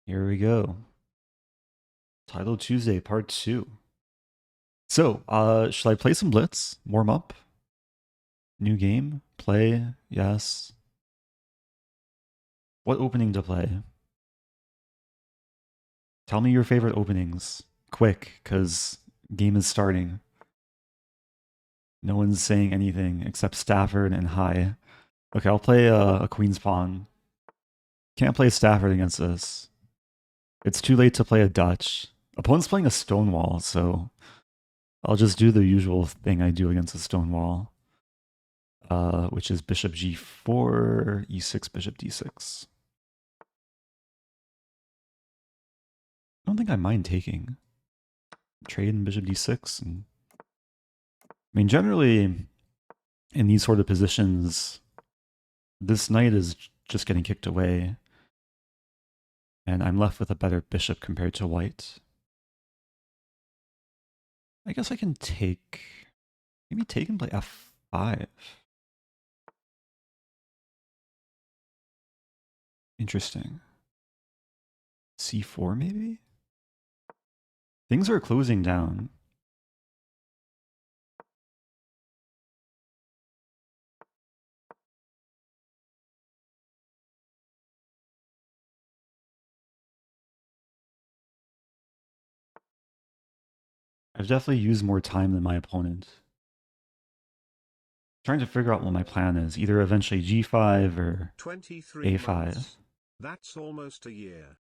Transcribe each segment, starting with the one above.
Here we go. Title Tuesday, part 2. So, should I play some Blitz? Warm up? New game? Play? Yes. What opening to play? Tell me your favorite openings. Quick, because game is starting. No one's saying anything except Stafford and High. Okay, I'll play a Queen's Pawn. Can't play Stafford against this. It's too late to play a Dutch. Opponent's playing a Stonewall, so I'll just do the usual thing I do against a Stonewall. Which is bishop g4, e6, bishop d6. I don't think I mind taking. Trade in bishop d6. And, I mean, generally, in these sort of positions, this knight is just getting kicked away. And I'm left with a better bishop compared to white. I guess I can take... Maybe take and play f5. Interesting. c4 maybe? Things are closing down. I've definitely used more time than my opponent. Trying to figure out what my plan is. Either eventually g5 or 23 a5. Months. That's almost a year.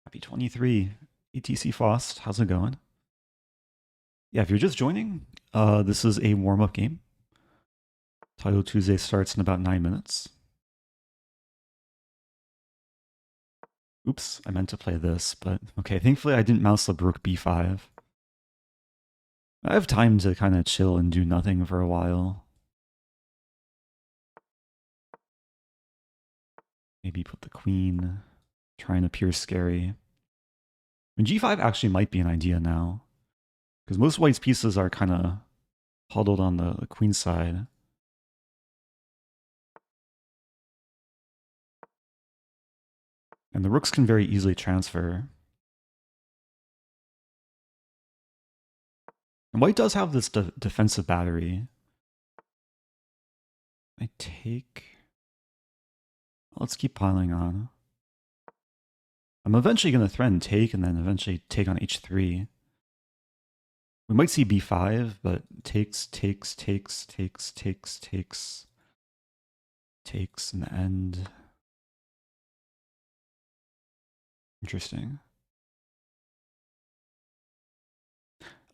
Happy 23. ATC Fost, how's it going? Yeah, if you're just joining, this is a warm-up game. Title Tuesday starts in about 9 minutes. Oops, I meant to play this, but okay, thankfully I didn't mouse the rook b5. I have time to kind of chill and do nothing for a while. Maybe put the queen, try and appear scary. And g5 actually might be an idea now, because most white's pieces are kind of huddled on the queen side. And the rooks can very easily transfer. And white does have this defensive battery. I take... Let's keep piling on. I'm eventually going to threaten take and then eventually take on h3. We might see b5, but takes in the end. Interesting.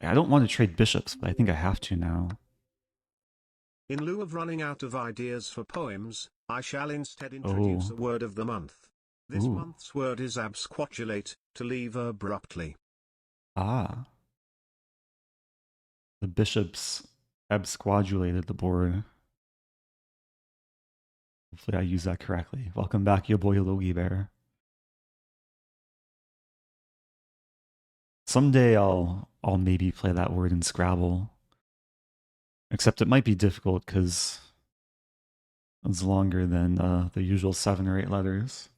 I don't want to trade bishops, but I think I have to now. In lieu of running out of ideas for poems, I shall instead introduce a word of the month. This month's word is absquatulate, to leave abruptly. Ah. The bishops absquadulated the board. Hopefully I use that correctly. Welcome back, your boy Logie Bear. Someday I'll maybe play that word in Scrabble. Except it might be difficult because it's longer than the usual 7 or 8 letters.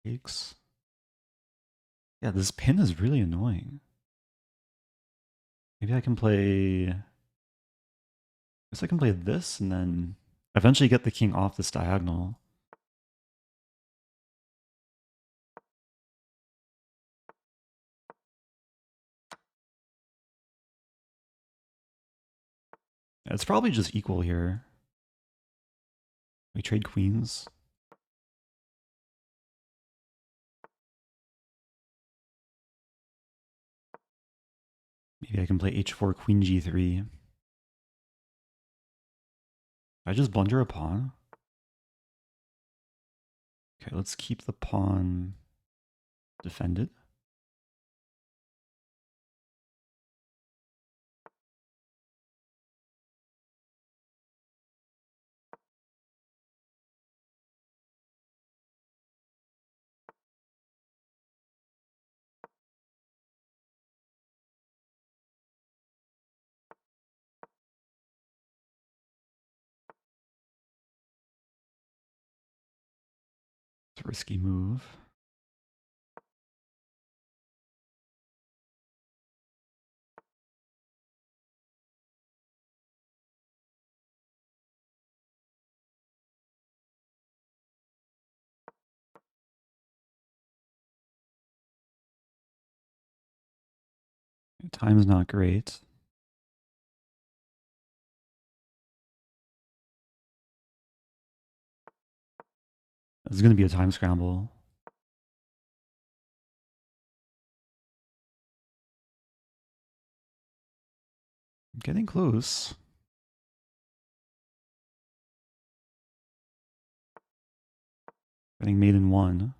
Takes. Yeah, this pin is really annoying. Maybe I can play... I guess I can play this and then eventually get the king off this diagonal. Yeah, it's probably just equal here. We trade queens. Maybe I can play h4, queen g3. I just blunder a pawn. Okay, let's keep the pawn defended. It's a risky move. Time's not great. It's going to be a time scramble. Getting close. Getting made in one.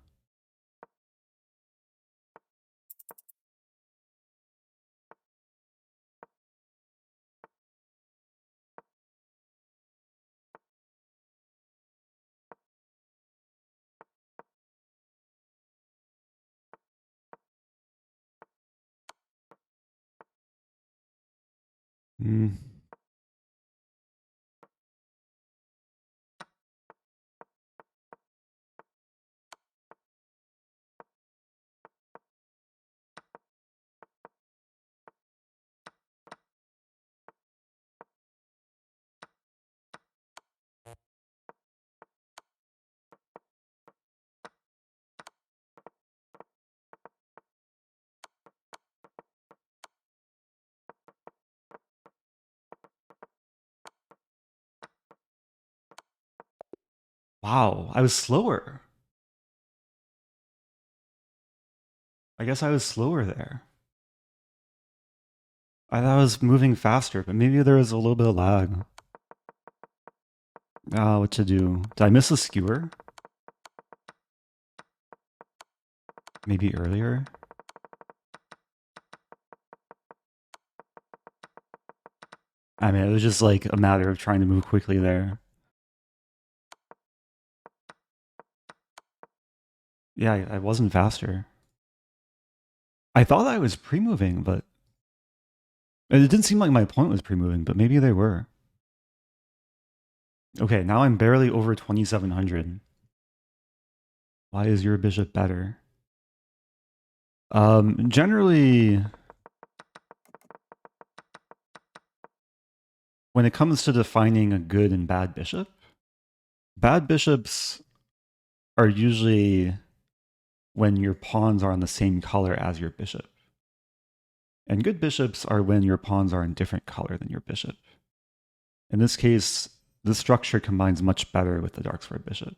Wow, I was slower. I guess I was slower there. I thought I was moving faster, but maybe there was a little bit of lag. What to do? Did I miss a skewer? Maybe earlier? I mean, it was just like a matter of trying to move quickly there. Yeah, I wasn't faster. I thought I was pre-moving, but it didn't seem like my opponent was pre-moving, but maybe they were. Okay, now I'm barely over 2,700. Why is your bishop better? Generally, when it comes to defining a good and bad bishops are usually when your pawns are on the same color as your bishop. And good bishops are when your pawns are in different color than your bishop. In this case, the structure combines much better with the dark square bishop.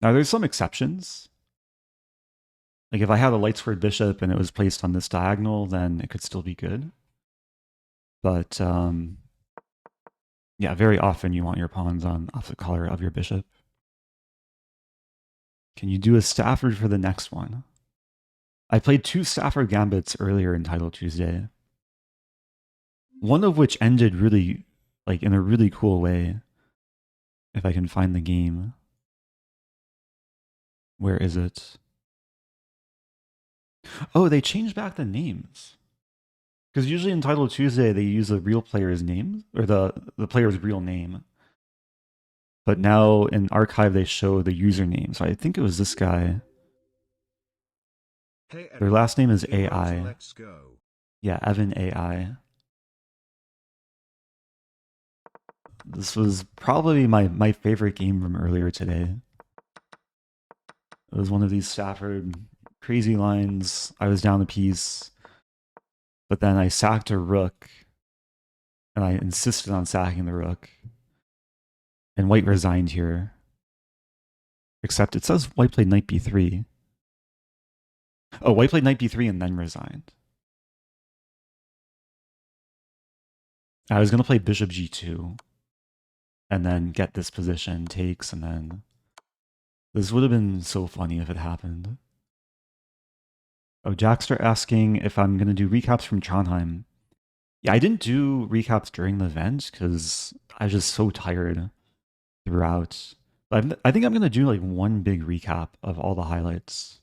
Now there's some exceptions. Like if I had a light squared bishop and it was placed on this diagonal, then it could still be good. But yeah, very often you want your pawns on opposite color of your bishop. Can you do a Stafford for the next one? I played 2 Stafford Gambits earlier in Title Tuesday. One of which ended really, like in a really cool way. If I can find the game. Where is it? Oh, they changed back the names. Because usually in Title Tuesday, they use the real player's name, or the player's real name. But now in Archive, they show the username. So I think it was this guy. Hey, their last name is AI. Let's go. Yeah, Evan AI. This was probably my favorite game from earlier today. It was one of these Stafford crazy lines. I was down a piece, but then I sacked a rook, and I insisted on sacking the rook. And white resigned here. Except it says white played knight b3. Oh, white played knight b3 and then resigned. I was going to play bishop g2 and then get this position, takes, and then... This would have been so funny if it happened. Oh, Jackster asking if I'm going to do recaps from Trondheim. Yeah, I didn't do recaps during the event because I was just so tired throughout. But I think I'm going to do like one big recap of all the highlights.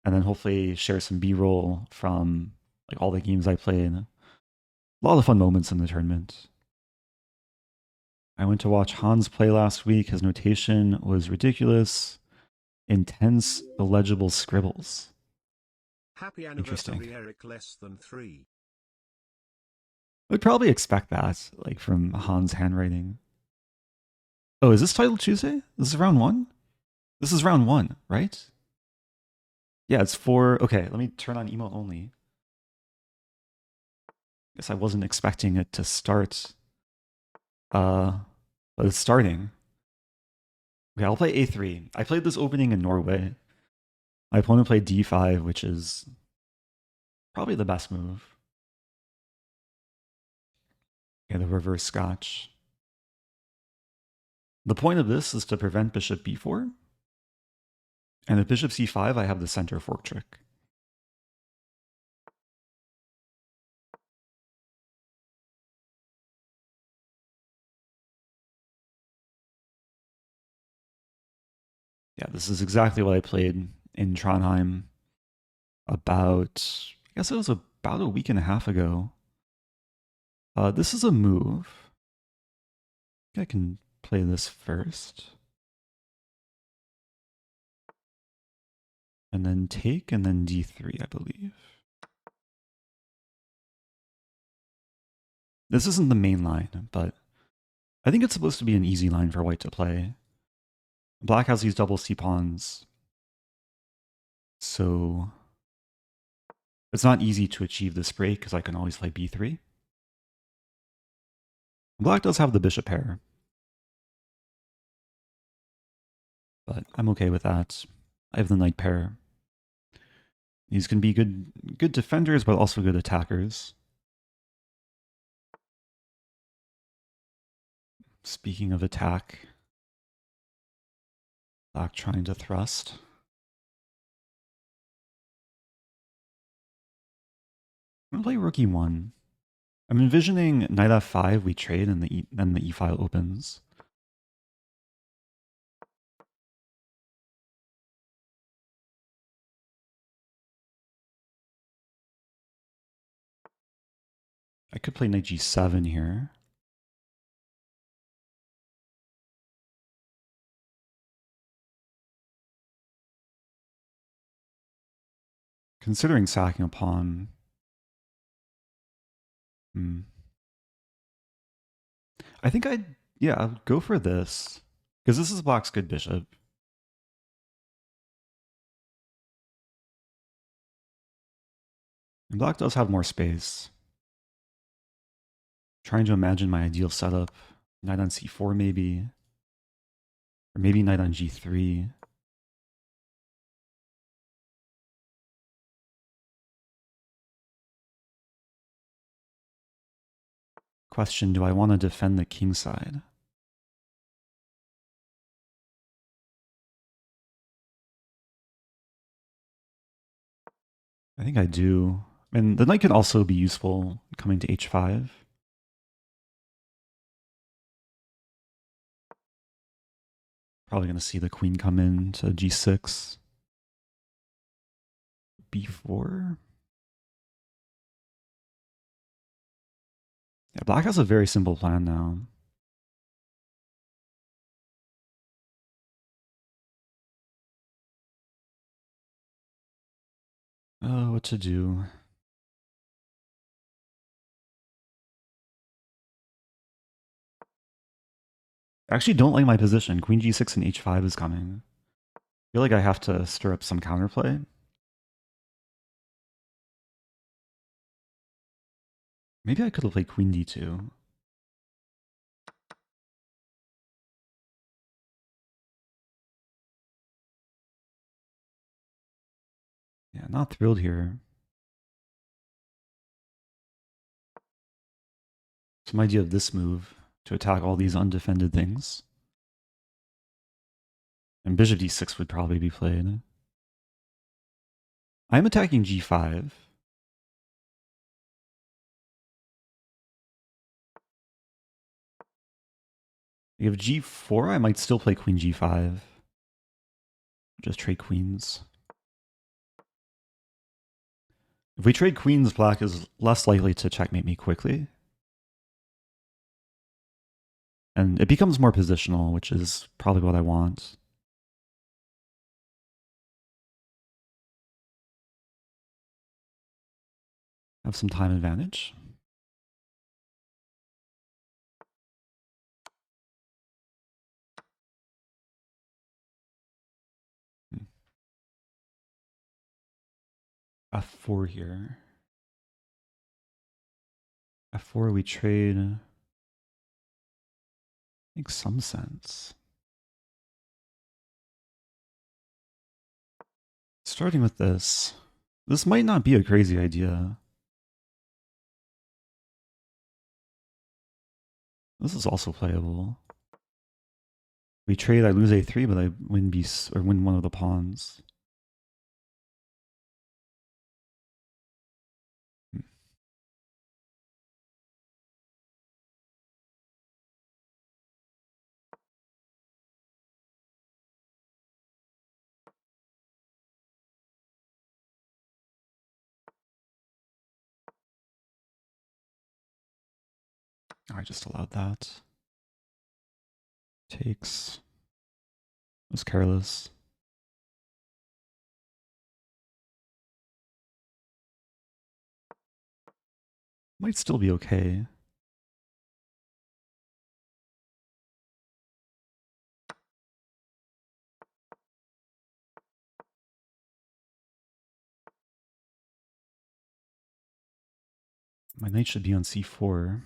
And then hopefully share some B-roll from like all the games I played. A lot of fun moments in the tournament. I went to watch Hans play last week. His notation was ridiculous. Intense, illegible scribbles. Happy Interesting. anniversary, Eric less than 3. I'd probably expect that, like from Han's handwriting. Oh, is this Title Tuesday? This is round 1? This is round 1, right? Yeah, it's 4. Okay, let me turn on emote only. Guess I wasn't expecting it to start. But it's starting. Okay, I'll play A3. I played this opening in Norway. My opponent played D5, which is probably the best move. Yeah, the reverse scotch. The point of this is to prevent bishop b4. And if bishop c5, I have the center fork trick. Yeah, this is exactly what I played in Trondheim about, I guess it was about a week and a half ago. This is a move. I think I can play this first. And then take, and then d3, I believe. This isn't the main line, but I think it's supposed to be an easy line for white to play. Black has these double c-pawns, so it's not easy to achieve this break because I can always play b3. Black does have the bishop pair, but I'm okay with that. I have the knight pair. These can be good defenders, but also good attackers. Speaking of attack, Black trying to thrust. I'm gonna play rook e1. I'm envisioning knight f5, we trade, and then the e file opens. I could play knight g7 here. Considering sacking a pawn. I think I'd go for this. Because this is Black's good bishop. And Black does have more space. Trying to imagine my ideal setup. Knight on c4 maybe. Or maybe knight on g3. Question, do I want to defend the king side? I think I do. And the knight can also be useful coming to h5. Probably going to see the queen come in to g6. b4. Yeah, Black has a very simple plan now. Oh, what to do? I actually don't like my position. Queen g6 and h5 is coming. I feel like I have to stir up some counterplay. Maybe I could have played queen d2. Yeah, not thrilled here. Some idea of this move to attack all these undefended things. And bishop d6 would probably be played. I'm attacking g5. You have g4, I might still play queen g5. Just trade queens. If we trade queens, Black is less likely to checkmate me quickly. And it becomes more positional, which is probably what I want. Have some time advantage. F4 here. F4 we trade. Makes some sense. Starting with this. This might not be a crazy idea. This is also playable. We trade, I lose a3, but I win or win one of the pawns. I just allowed that. Takes. Was careless. Might still be okay. My knight should be on c4.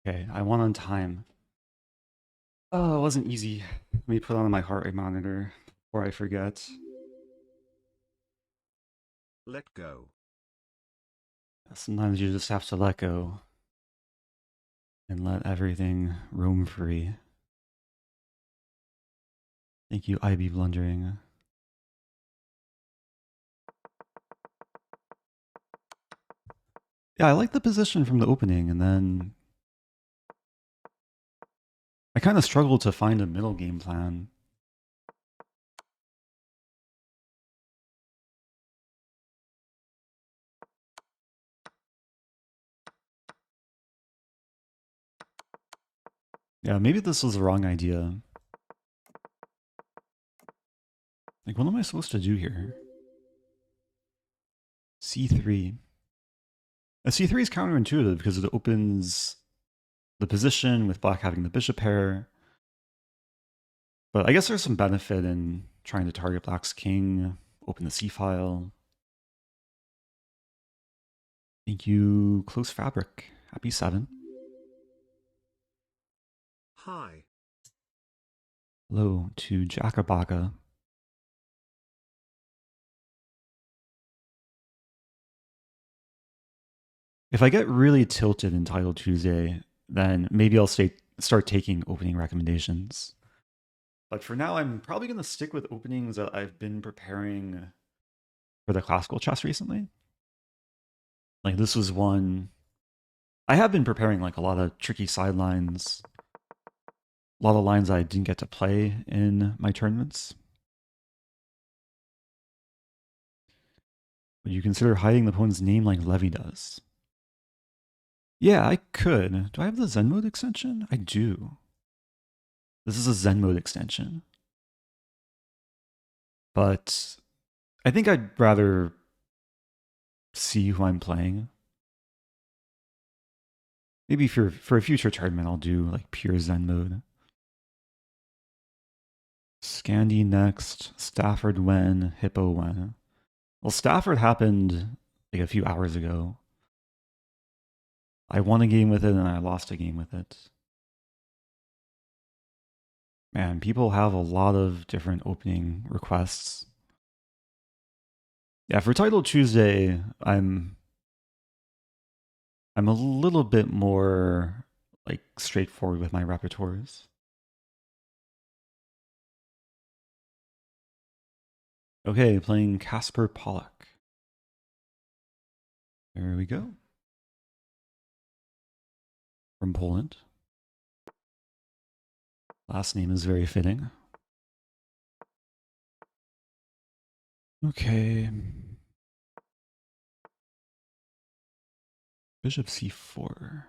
Okay, I won on time. Oh, it wasn't easy. Let me put on my heart rate monitor before I forget. Let go. Sometimes you just have to let go and let everything roam free. Thank you, IB Blundering. Yeah, I like the position from the opening, and then I kind of struggled to find a middle game plan. Yeah, maybe this was the wrong idea. Like, what am I supposed to do here? C3. A C3 is counterintuitive because it opens the position with black having the bishop pair. But I guess there's some benefit in trying to target black's king, open the C file. Thank you, Close Fabric. Happy 7. Hi. Hello to Jackabaka. If I get really tilted in Title Tuesday, then maybe I'll start taking opening recommendations. But for now, I'm probably going to stick with openings that I've been preparing for the classical chess recently. Like, this was one... I have been preparing like a lot of tricky sidelines, a lot of lines I didn't get to play in my tournaments. Would you consider hiding the opponent's name like Levy does? Yeah, I could. Do I have the Zen mode extension? I do. This is a Zen mode extension. But I think I'd rather see who I'm playing. Maybe for a future tournament, I'll do like pure Zen mode. Scandi next. Stafford when. Hippo when. Well, Stafford happened like a few hours ago. I won a game with it and I lost a game with it. Man, people have a lot of different opening requests. Yeah, for Title Tuesday, I'm a little bit more like straightforward with my repertoires. Okay, playing Kacper Polok. There we go. From Poland. Last name is very fitting. Okay. Bishop c4.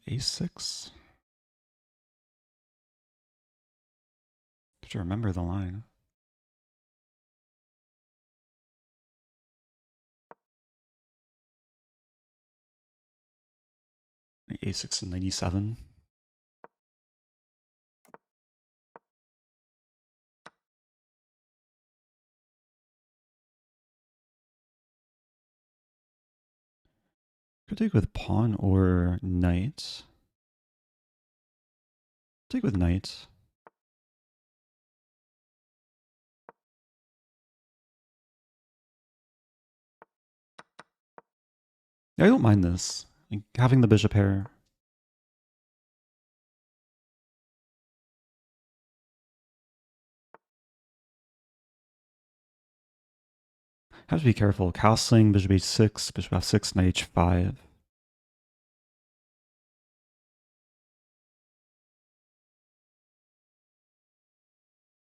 a6. Have to remember the line. a6 and 97. Could take with pawn or knight. Take with knight. Yeah, I don't mind this. Like, having the bishop pair. Have to be careful. Castling, bishop h6, bishop f6, knight h5.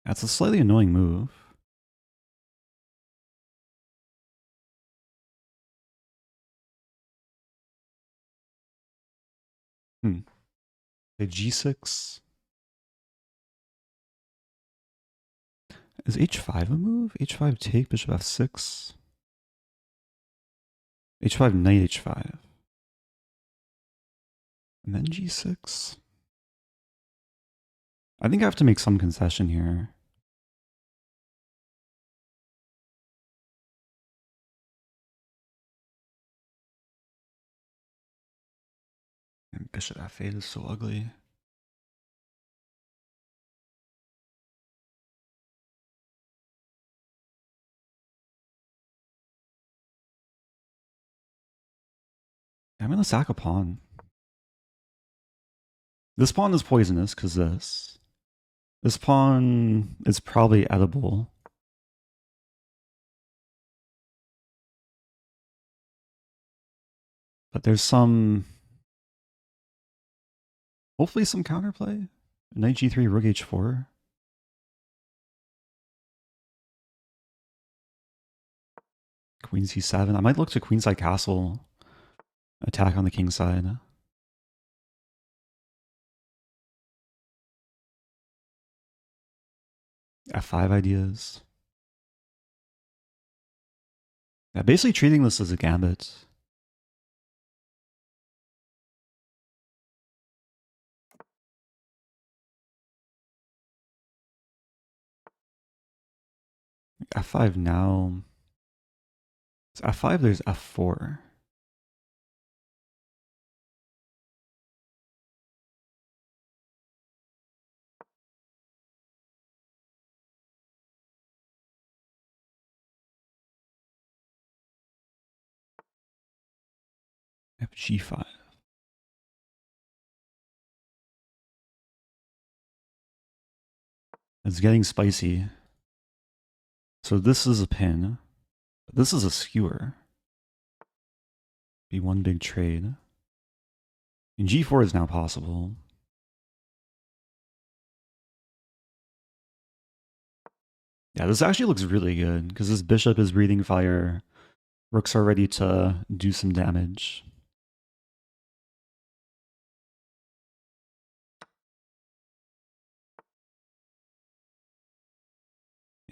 That's a slightly annoying move. Say g6. Is h5 a move? h5 take, bishop f6. h5 knight h5. And then g6. I think I have to make some concession here. And bishop f8 is so ugly. I'm gonna sack a pawn. This pawn is poisonous because this pawn is probably edible. But there's hopefully some counterplay. Knight g3, rook h4. Queen c7. I might look to queenside castle. Attack on the king side. f5 ideas. Yeah, basically treating this as a gambit. f5 now. It's f5, there's f4. fg5. It's getting spicy. So this is a pin. This is a skewer. Be one big trade. And g4 is now possible. Yeah, this actually looks really good because this bishop is breathing fire. Rooks are ready to do some damage.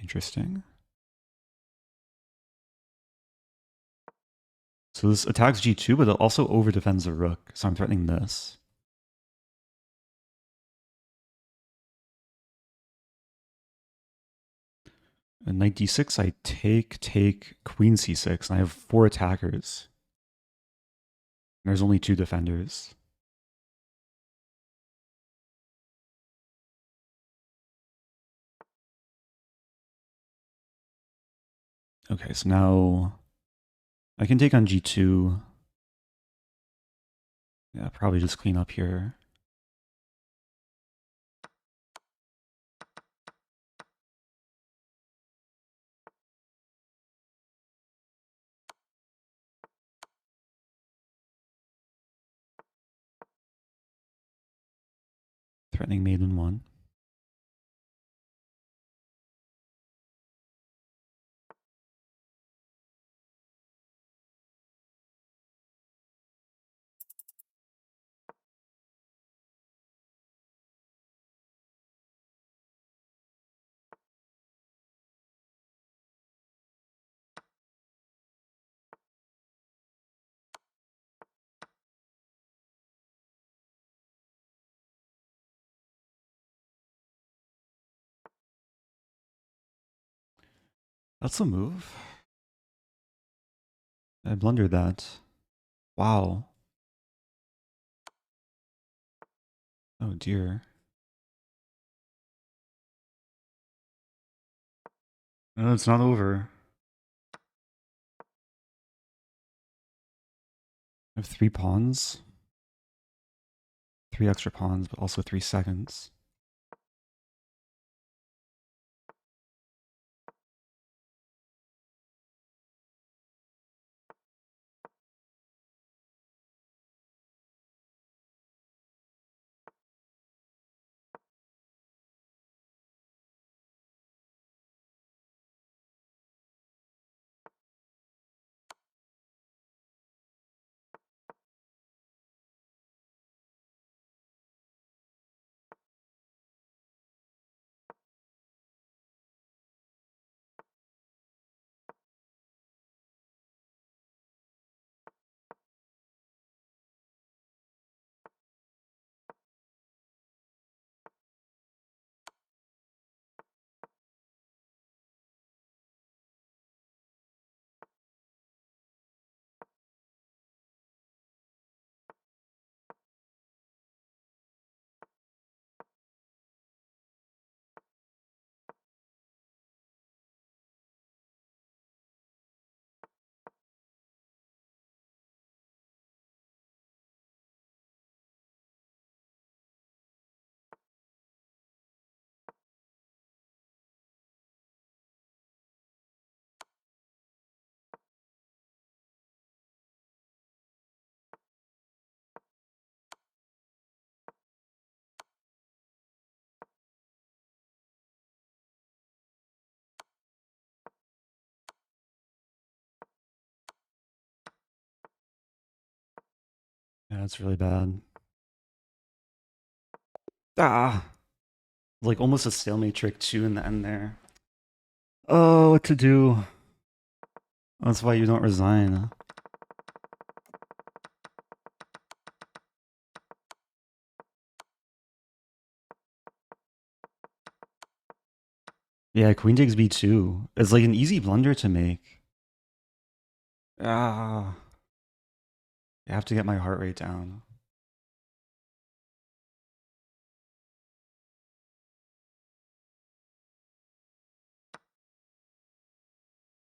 Interesting. So this attacks g2, but it also over defends the rook. So I'm threatening this. knight d6, I take, queen c6, and I have 4 attackers. And there's only 2 defenders. Okay, so now I can take on g2. Yeah, probably just clean up here. Threatening mate in 1. That's a move. I blundered that. Wow. Oh dear. No, it's not over. I have 3 pawns. 3 extra pawns, but also 3 seconds. Yeah, that's really bad. Ah! Like almost a stalemate trick too in the end there. Oh, what to do? That's why you don't resign. Yeah, queen takes b2. It's like an easy blunder to make. Ah. I have to get my heart rate down.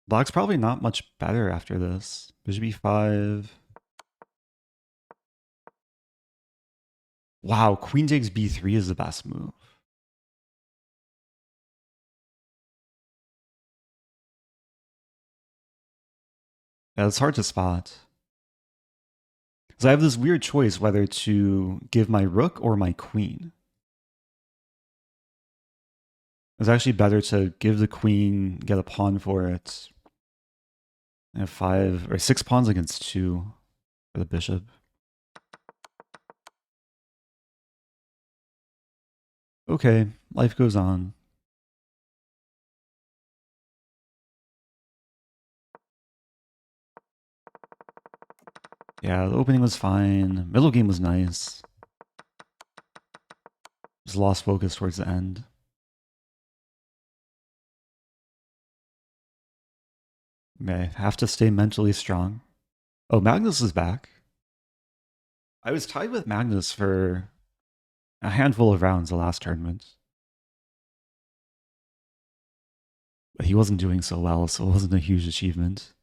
Black's probably not much better after this. Bishop e5. Wow, queen takes b3 is the best move. Yeah, it's hard to spot. So I have this weird choice whether to give my rook or my queen. It's actually better to give the queen, get a pawn for it. I have 5 or 6 pawns against 2 for the bishop. Okay, life goes on. Yeah, the opening was fine. Middle game was nice. Just lost focus towards the end. Okay, have to stay mentally strong. Oh, Magnus is back. I was tied with Magnus for a handful of rounds the last tournament. But he wasn't doing so well, so it wasn't a huge achievement.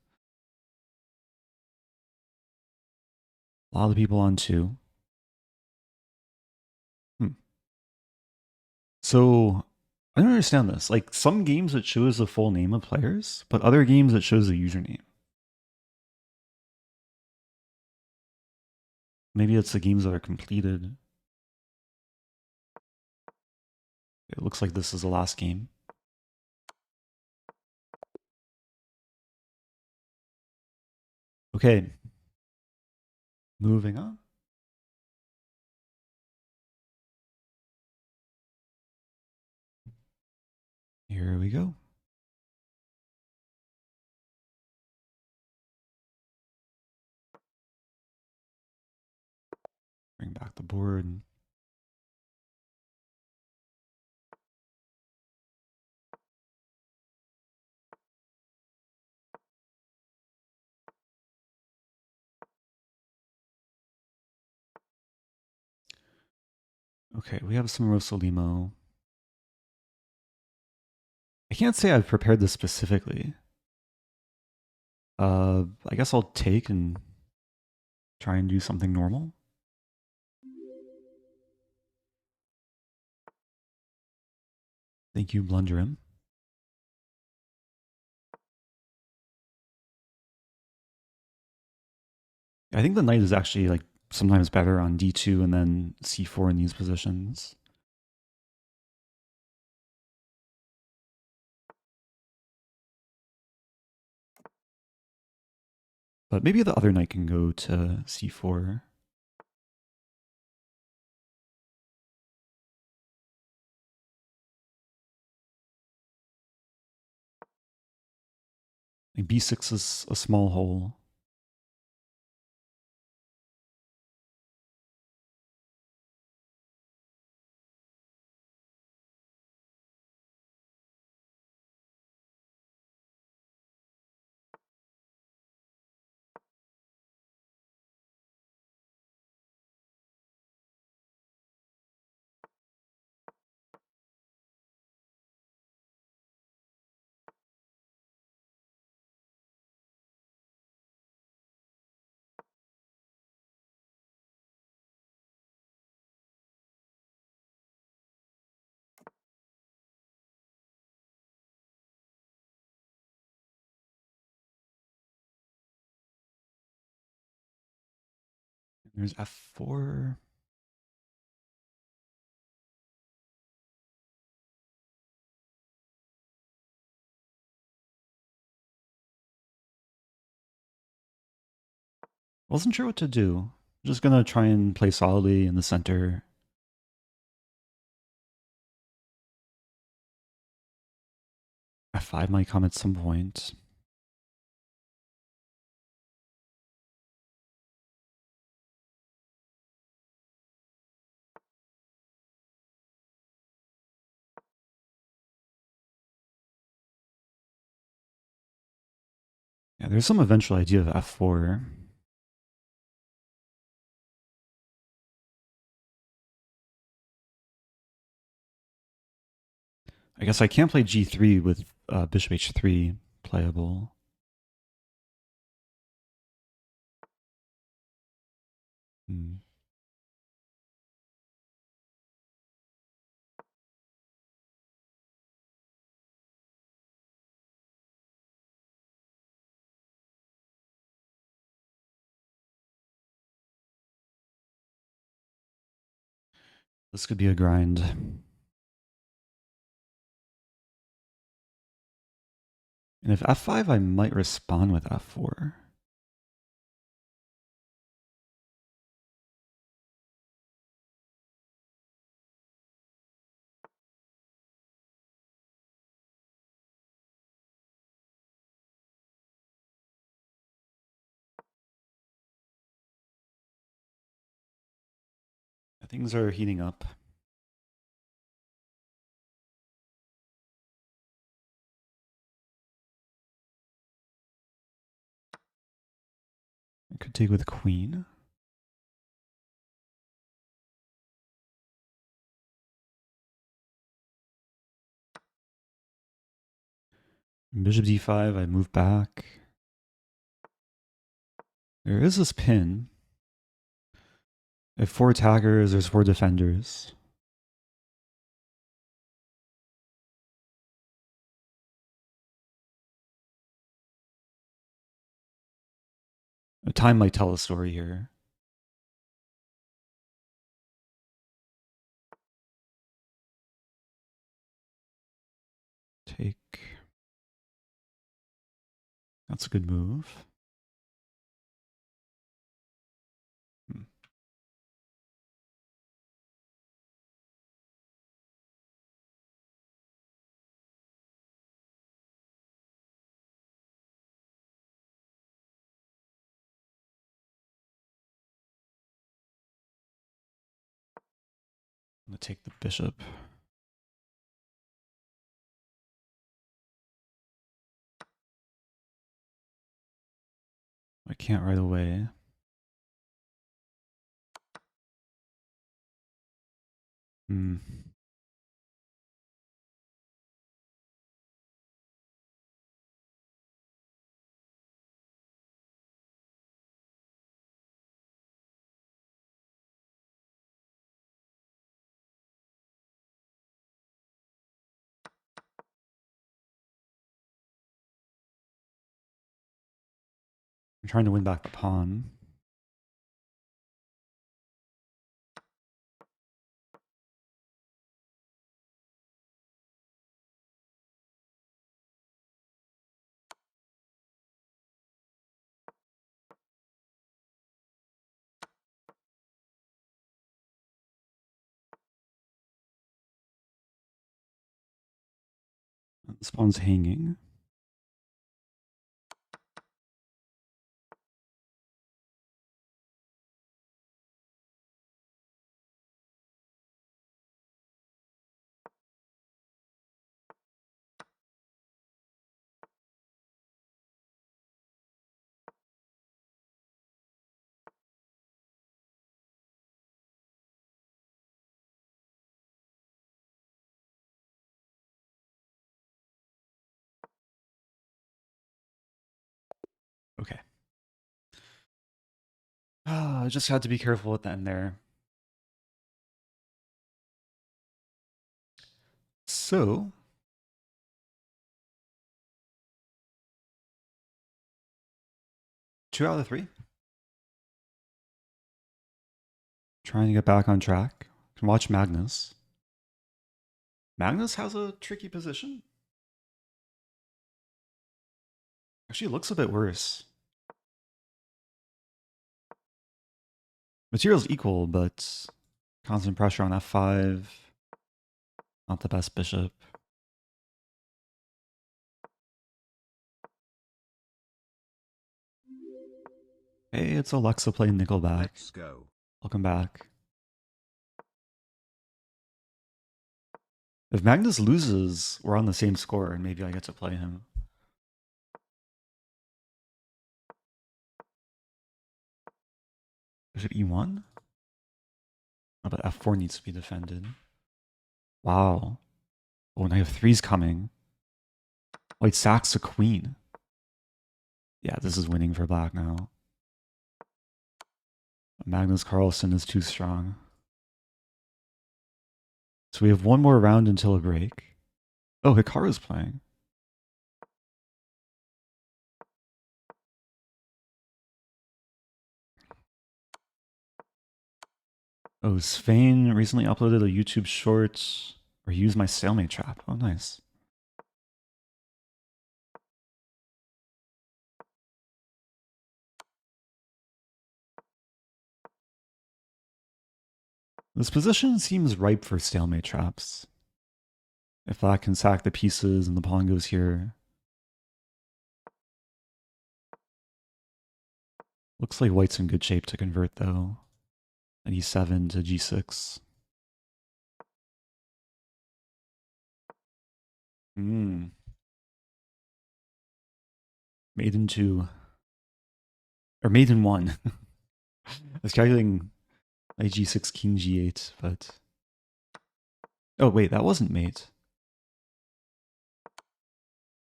A lot of people on 2. So I don't understand this. Like some games it shows the full name of players, but other games it shows the username. Maybe it's the games that are completed. It looks like this is the last game. Okay. Moving on. Here we go. Bring back the board. Okay, we have some Rossolimo. I can't say I've prepared this specifically. I guess I'll take and try and do something normal. Thank you, Blunderim. I think the knight is actually like sometimes better on d2 and then c4 in these positions. But maybe the other knight can go to c4. Like b6 is a small hole. There's f4. Wasn't sure what to do. Just gonna try and play solidly in the center. f5 might come at some point. Yeah, there's some eventual idea of f4. I guess I can't play g3 with bishop h3 playable. Hmm. This could be a grind. And if f5, I might respond with f4. Things are heating up. I could take with queen. Bishop d5, I move back. There is this pin. I have 4 attackers, there's 4 defenders. Time might tell a story here. Take. That's a good move. I'm going to take the bishop. I can't right away. I'm trying to win back the pawn. This pawn's hanging. Okay. I just had to be careful at the end there. So, two out of 3. Trying to get back on track. Can watch Magnus. Magnus has a tricky position. Actually, it looks a bit worse. Material's equal, but constant pressure on f5. Not the best bishop. Hey, it's Alexa playing Nickelback. Let's go. Welcome back. If Magnus loses, we're on the same score, and maybe I get to play him. Bishop e1? Oh, but f4 needs to be defended. Wow. Oh, knight of 3's coming. White sacks a queen. Yeah, this is winning for black now. Magnus Carlsen is too strong. So we have one more round until a break. Oh, Hikaru's playing. Oh, Svein recently uploaded a YouTube short or used my stalemate trap. Oh, nice. This position seems ripe for stalemate traps. If black can sack the pieces and the pawn goes here. Looks like white's in good shape to convert though. At e7 to g6. Made into Or mate in 1. I was calculating knight g6, king g8, but... Oh, wait, that wasn't mate.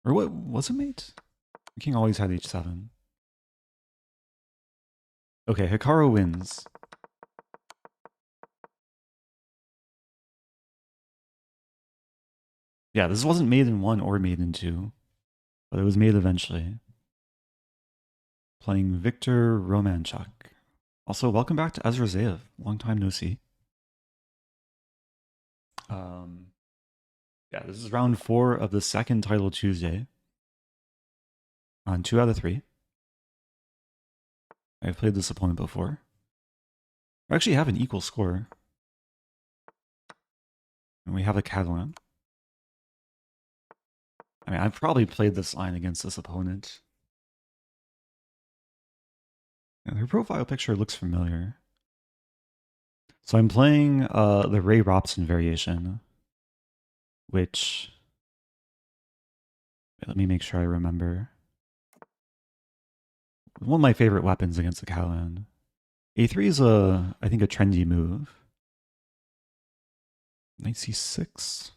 Or what, was it mate? The king always had h7. Okay, Hikaru wins. Yeah, this wasn't made in 1 or made in 2, but it was made eventually. Playing Viktor Romanchuk. Also, welcome back to Ezra Zayev. Long time no see. Yeah, this is round 4 of the second Title Tuesday. On 2 out of 3. I've played this opponent before. I actually have an equal score. And we have a Catalan. I mean, I've probably played this line against this opponent. And her profile picture looks familiar. So I'm playing the Ray Robson variation, which... Let me make sure I remember. One of my favorite weapons against the Catalan. A3 is I think a trendy move. Knight c6.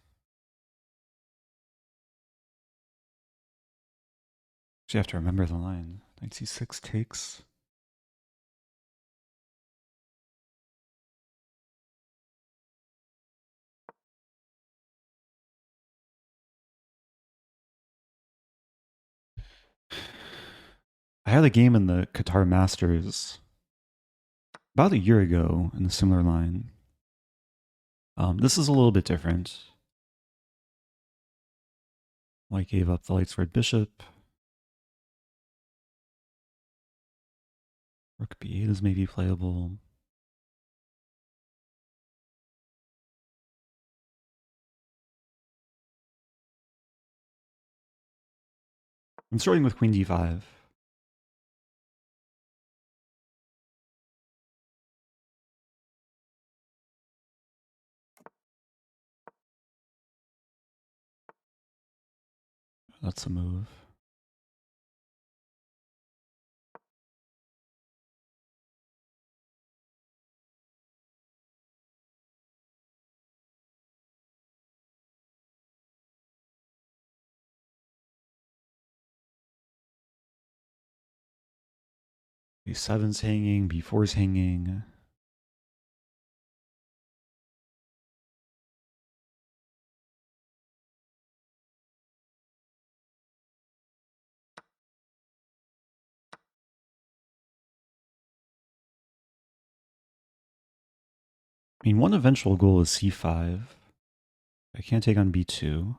Actually, I have to remember the line. Knight c6 takes. I had a game in the Qatar Masters about a year ago in a similar line. This is a little bit different. White gave up the light squared bishop. Rook b8 is maybe playable. I'm starting with queen d5. That's a move. b7's hanging, b4's hanging. I mean, one eventual goal is c5. I can't take on b2.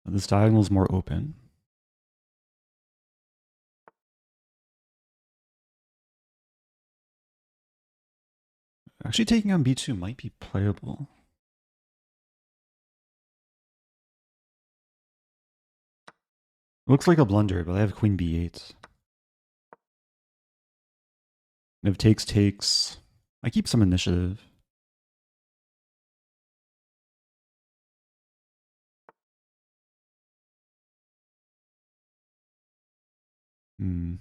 This diagonal is more open. Actually, taking on b2 might be playable. Looks like a blunder, but I have queen b8. And if takes, I keep some initiative. Hmm.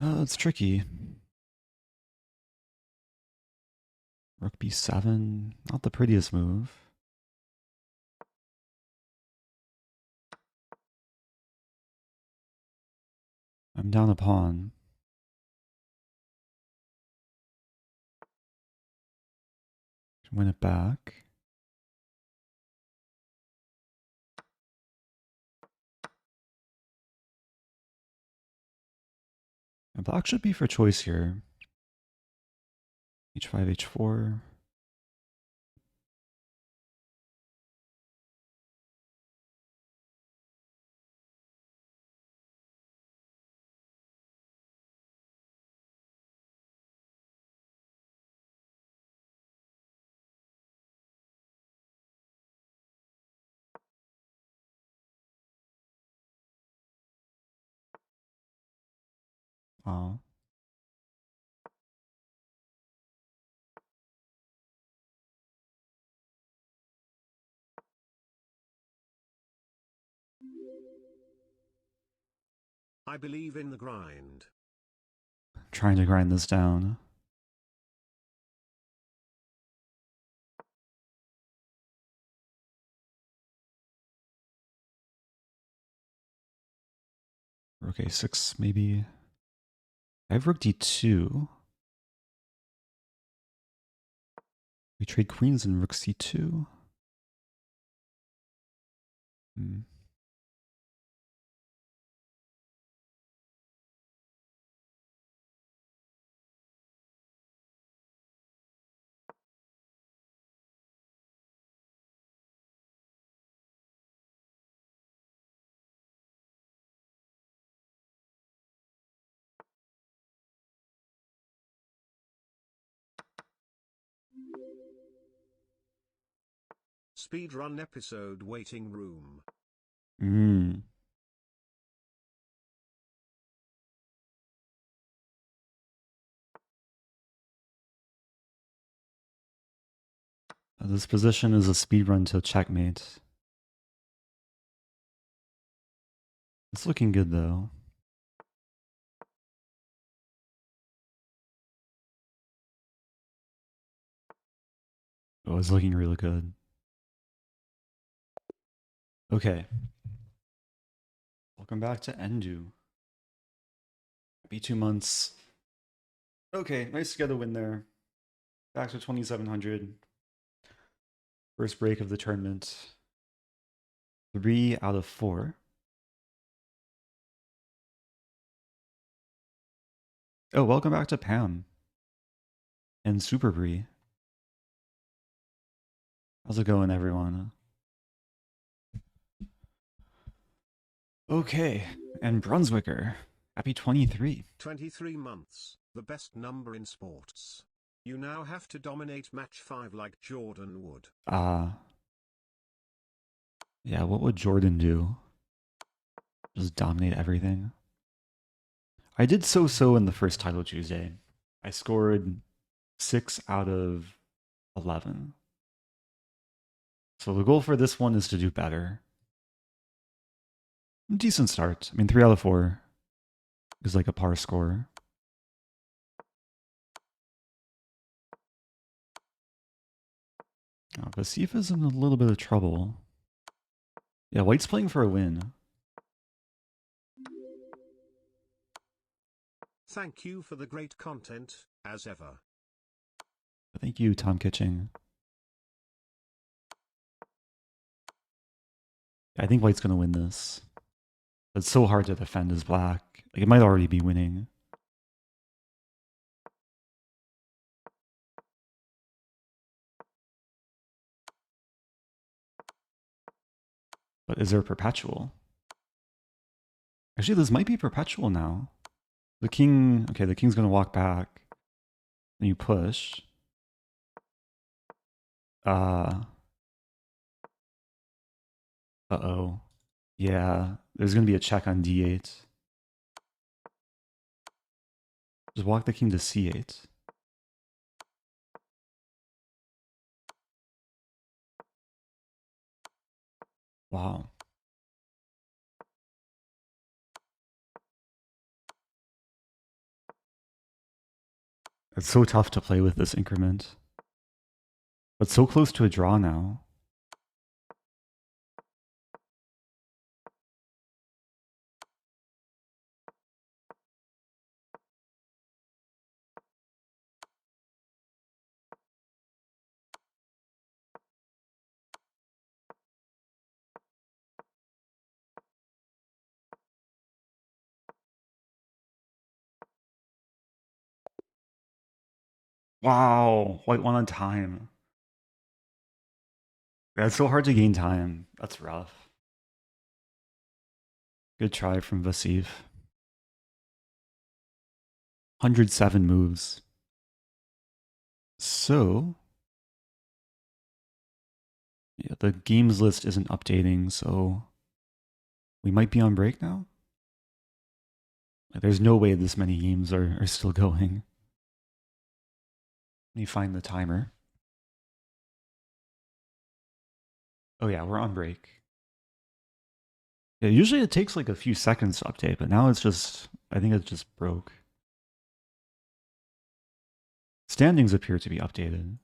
It's tricky. Rook b7, not the prettiest move. I'm down a pawn. Win it back. And black should be for choice here. h5, h4. Oh. I believe in the grind. Trying to grind this down. Rook a6, maybe. I have rook d2. We trade queens and rook c2. Speedrun episode waiting room. This position is a speedrun to checkmate. It's looking good though. Oh, it's looking really good. Okay. Welcome back to Endu. Happy 2 months. Okay, nice to get a win there. Back to 2,700. First break of the tournament. 3 out of 4. Oh, welcome back to Pam. And Super Bree. How's it going, everyone? Okay, and Brunswicker. Happy 23. 23 months, the best number in sports. You now have to dominate match 5 like Jordan would. Yeah, what would Jordan do? Just dominate everything? I did so-so in the first Title Tuesday. I scored 6 out of 11. So the goal for this one is to do better. Decent start. I mean, 3 out of 4 is like a par score. Oh, Vasif is in a little bit of trouble. Yeah, White's playing for a win. Thank you for the great content, as ever. Thank you, Tom Kitching. I think White's going to win this. It's so hard to defend as black. Like, it might already be winning. But is there perpetual? Actually, this might be perpetual now. The king... Okay, the king's going to walk back. And you push. Uh-oh. Yeah, there's going to be a check on d8. Just walk the king to c8. Wow. It's so tough to play with this increment. But so close to a draw now. Wow, White won on time. That's so hard to gain time. That's rough. Good try from Vasif. 107 moves. So, yeah, the games list isn't updating, so we might be on break now. There's no way this many games are still going. Let me find the timer. Oh yeah, we're on break. Yeah, usually it takes like a few seconds to update, but now it's just, I think it just broke. Standings appear to be updated.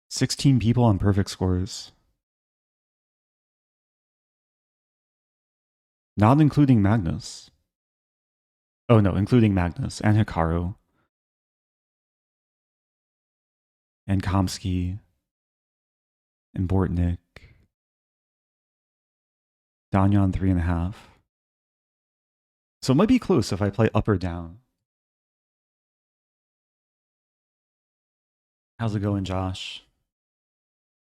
16 people on perfect scores. Not including Magnus. Oh no, including Magnus and Hikaru. And Kamsky. And Bortnik. Danyan 3.5. So it might be close if I play up or down. How's it going, Josh?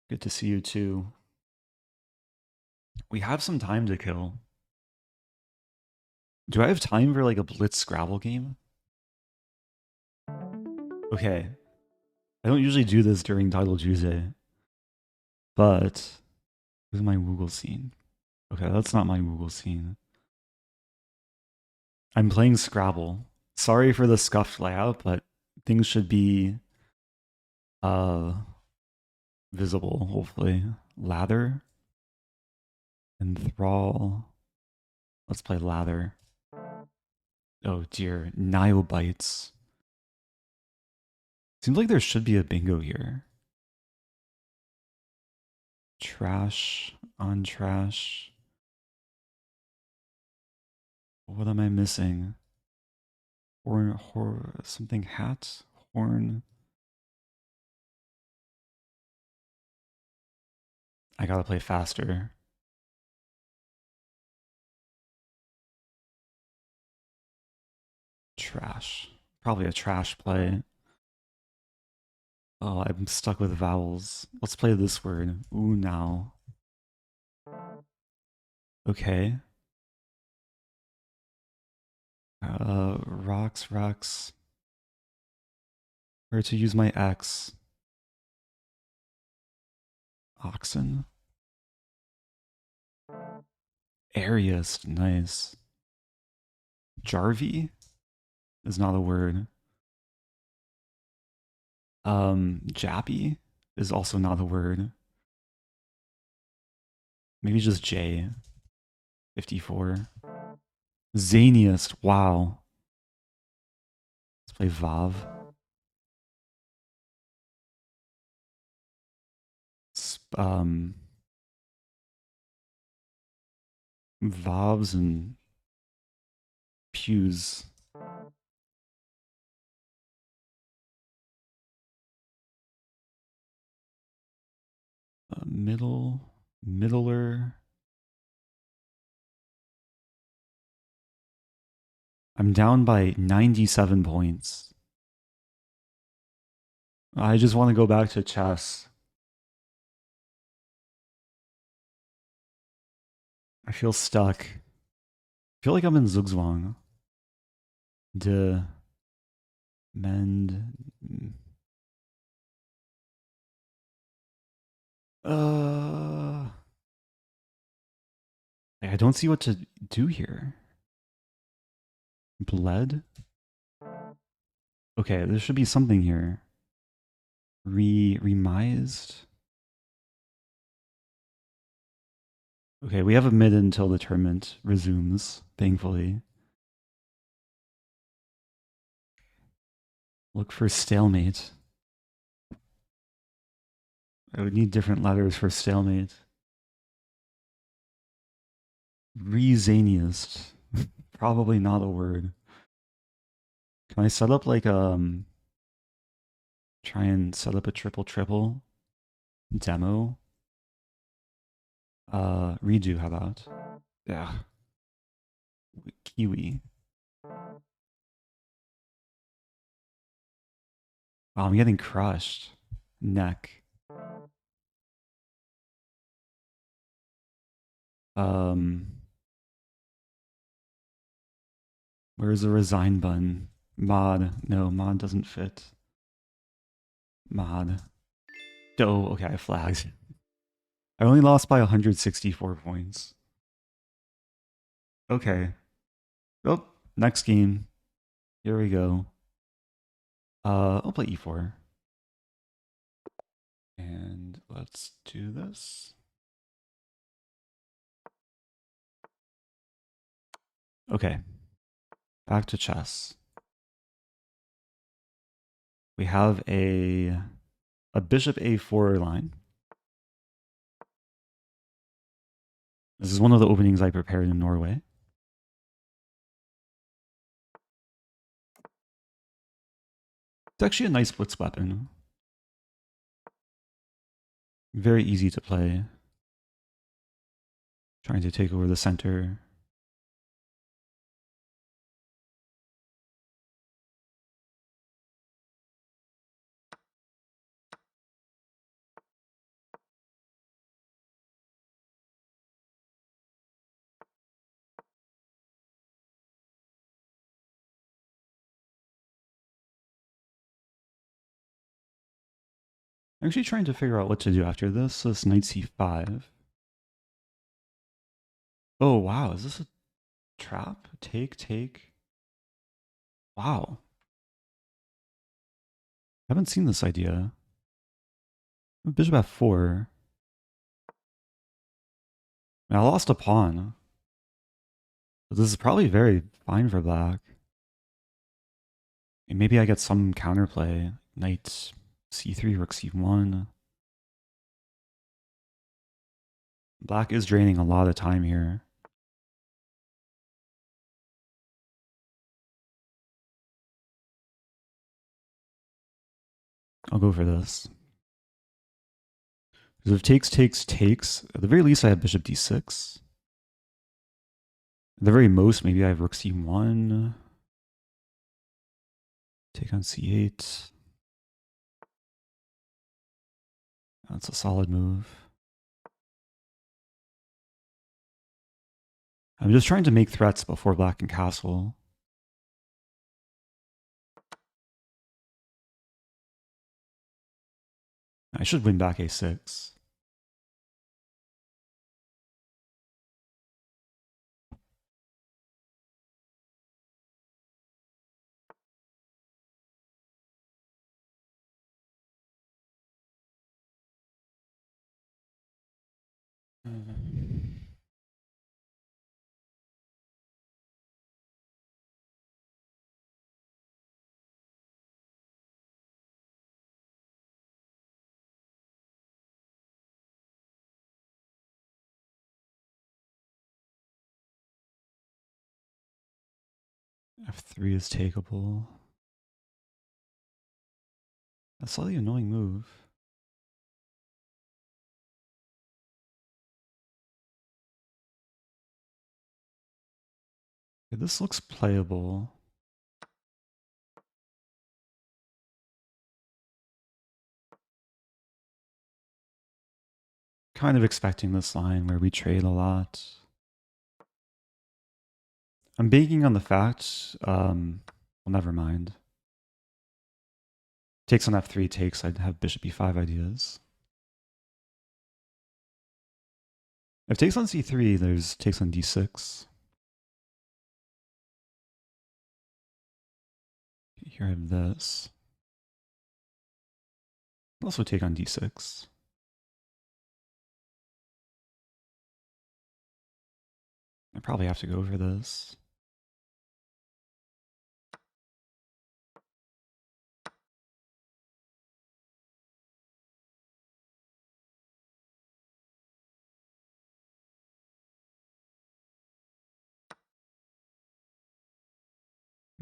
Good to see you too. We have some time to kill. Do I have time for like a blitz Scrabble game? Okay. I don't usually do this during Title Tuesday. But where's my Google scene? Okay, that's not my Google scene. I'm playing Scrabble. Sorry for the scuffed layout, but things should be visible, hopefully. Lather. Enthrall. Let's play lather. Oh dear. Niobites. Seems like there should be a bingo here. Trash on trash. What am I missing? Horn, something hat? Horn. I gotta play faster. Trash. Probably a trash play. Oh, I'm stuck with vowels. Let's play this word. Ooh, now. Okay. Rocks. Where to use my X? Oxen. Airiest, nice. Jarvie is not a word. Jappy is also not a word. Maybe just J. 54. Zaniest, wow. Let's play Vav. Vavs and pews. Middler. I'm down by 97 points. I just want to go back to chess. I feel stuck. I feel like I'm in Zugzwang. Mend. I don't see what to do here. Bled? Okay, there should be something here. Remised? Okay, we have a mid until the tournament resumes, thankfully. Look for stalemate. I would need different letters for stalemate. Rezaniest. Probably not a word. Can I set up like try and set up a triple demo? Redo, how about? Yeah. Kiwi. Wow, I'm getting crushed. Neck. Where's the resign button? Mod. No, mod doesn't fit. Mod. Oh, okay, I flagged. I only lost by 164 points. Okay. Oh, next game. Here we go. I'll play e4. And let's do this. Okay. Back to chess. We have a bishop a4 line. This is one of the openings I prepared in Norway. It's actually a nice blitz weapon. Very easy to play. Trying to take over the center. I'm actually trying to figure out what to do after this. So it's knight c5. Oh, wow. Is this a trap? Take. Wow. I haven't seen this idea. Bishop f4. I lost a pawn. But this is probably very fine for black. And maybe I get some counterplay. Knight c3, rook c1. Black is draining a lot of time here. I'll go for this. Because if takes, at the very least I have bishop d6. At the very most, maybe I have rook c1. Take on c8. That's a solid move. I'm just trying to make threats before black can castle. I should win back a6. F3 is takeable. That's a slightly annoying move. Okay, this looks playable. Kind of expecting this line where we trade a lot. I'm banking on the fact, well, never mind. Takes on f3 takes, I'd have bishop e5 ideas. If takes on c3, there's takes on d6. Here I have this. Also take on d6. I probably have to go for this.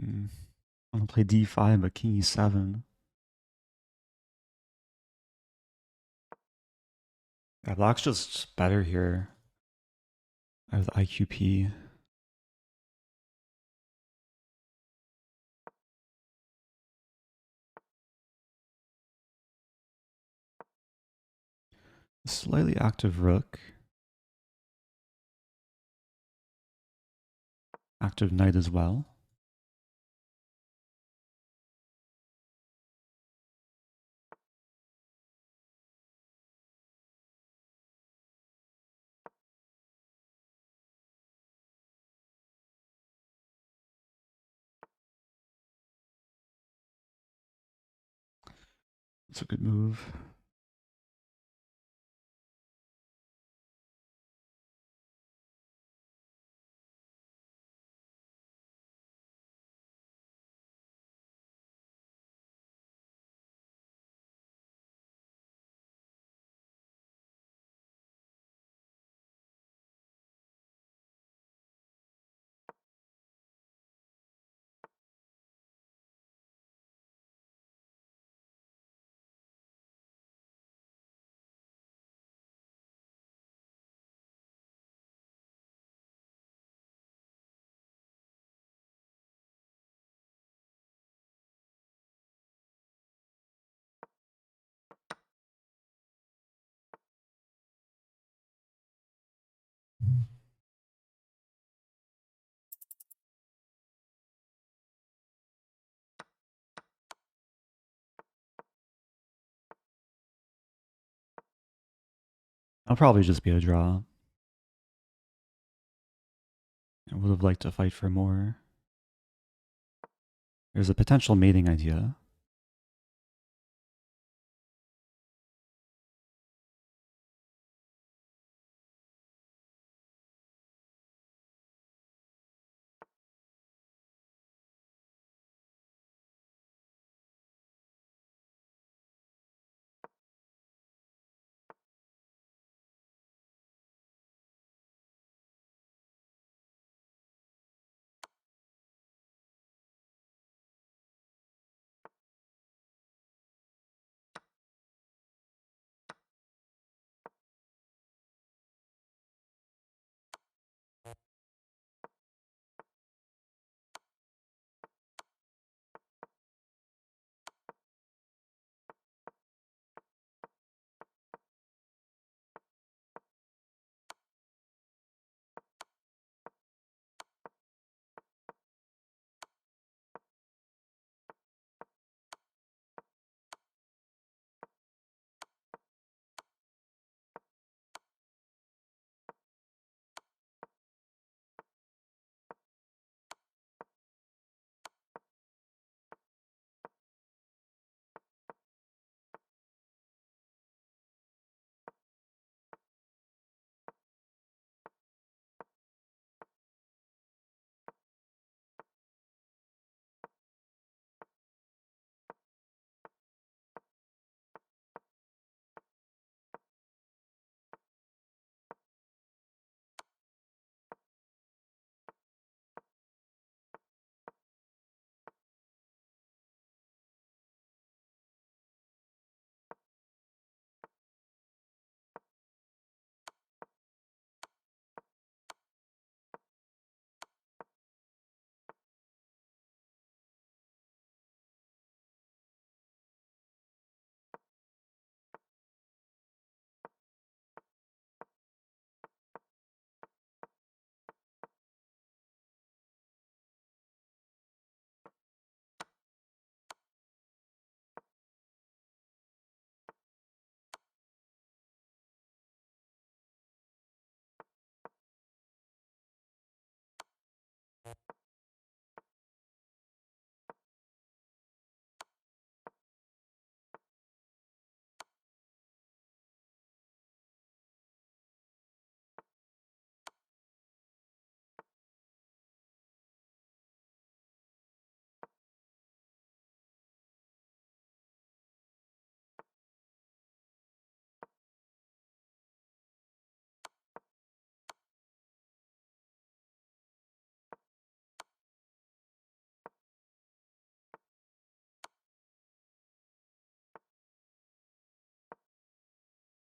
I'm gonna play d5, but king e7. Yeah, black's just better here. I have the IQP. Slightly active rook. Active knight as well. That's a good move. I'll probably just be a draw. I would have liked to fight for more. There's a potential mating idea.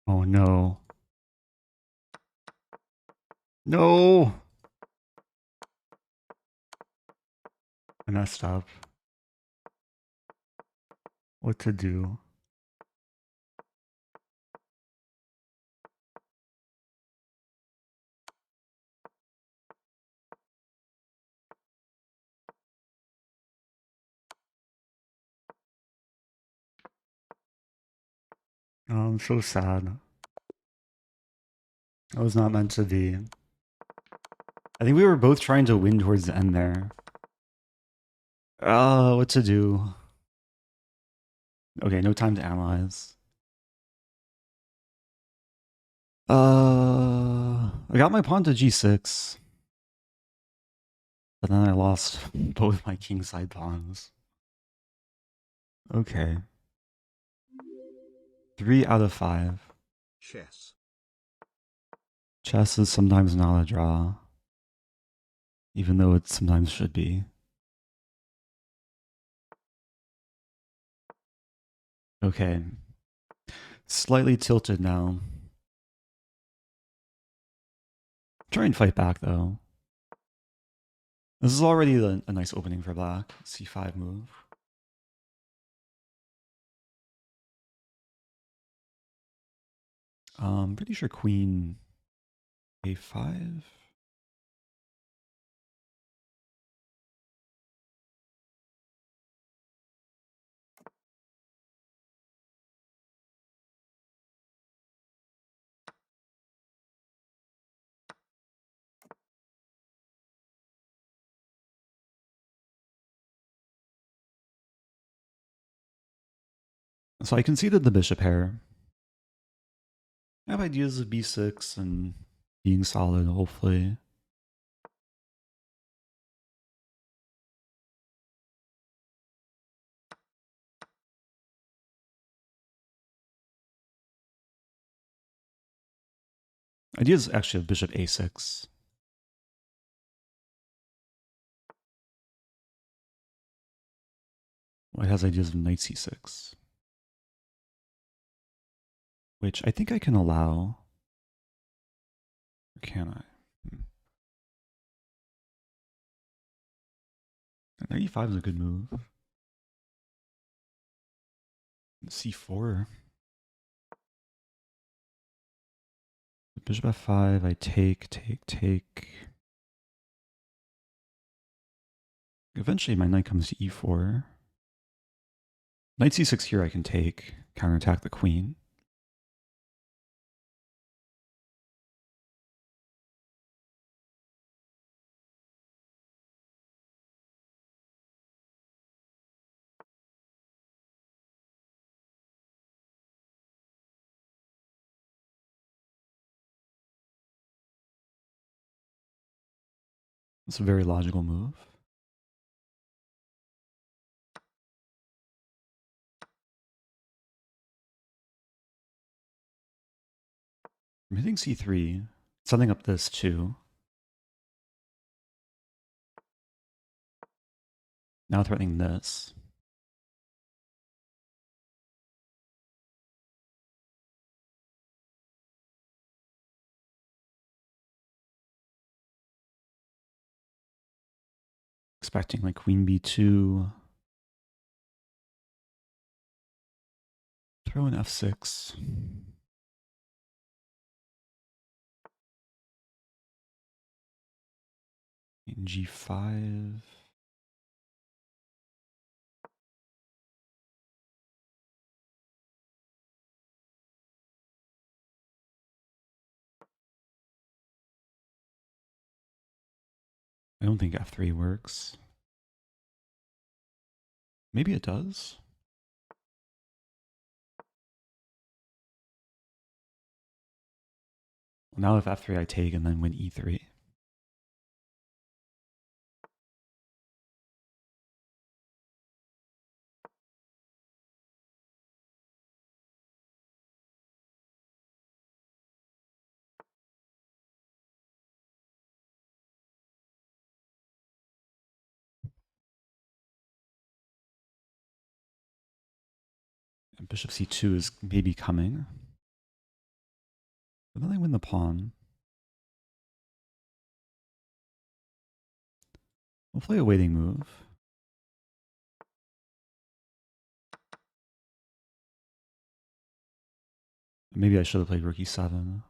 Oh no. No! I messed up. What to do? Oh, I'm so sad. That was not meant to be. I think we were both trying to win towards the end there. What to do? Okay, no time to analyze. I got my pawn to g6. But then I lost both my kingside pawns. Okay. 3 out of 5. Chess. Chess is sometimes not a draw. Even though it sometimes should be. Okay. Slightly tilted now. Try and fight back though. This is already a nice opening for black. C5 move. Pretty sure queen a5. So I conceded the bishop pair. I have ideas of b6 and being solid, hopefully. Ideas actually of bishop a6. White has ideas of knight c6. Which I think I can allow. Or can I? Knight e5 is a good move. c4. Bishop f5, I take. Eventually my knight comes to e4. Knight c6 here I can take, counterattack the queen. It's a very logical move. I'm hitting c3, setting up this too. Now threatening this. Expecting like queen b2. Throw in f6. In g5. I don't think f3 works. Maybe it does. Well, now if f3 I take and then win e3. And bishop c2 is maybe coming. But then I win the pawn. We'll play a waiting move. Maybe I should have played rook e7.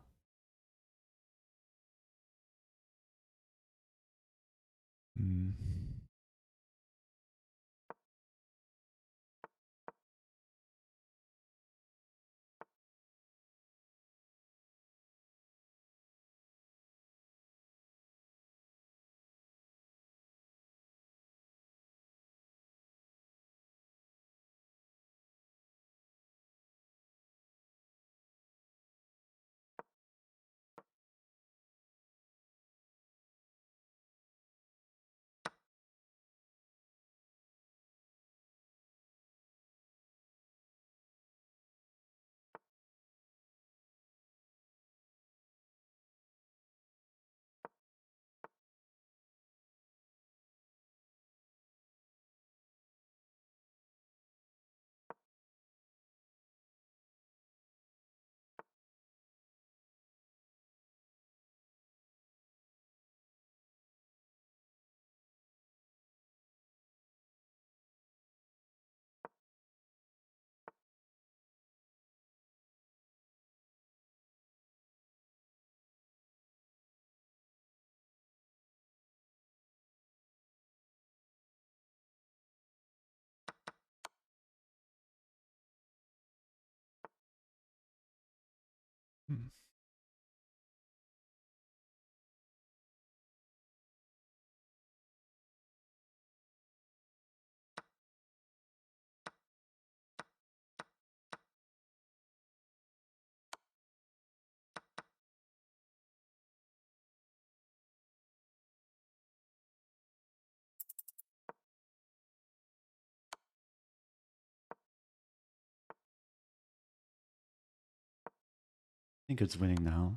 think it's winning now.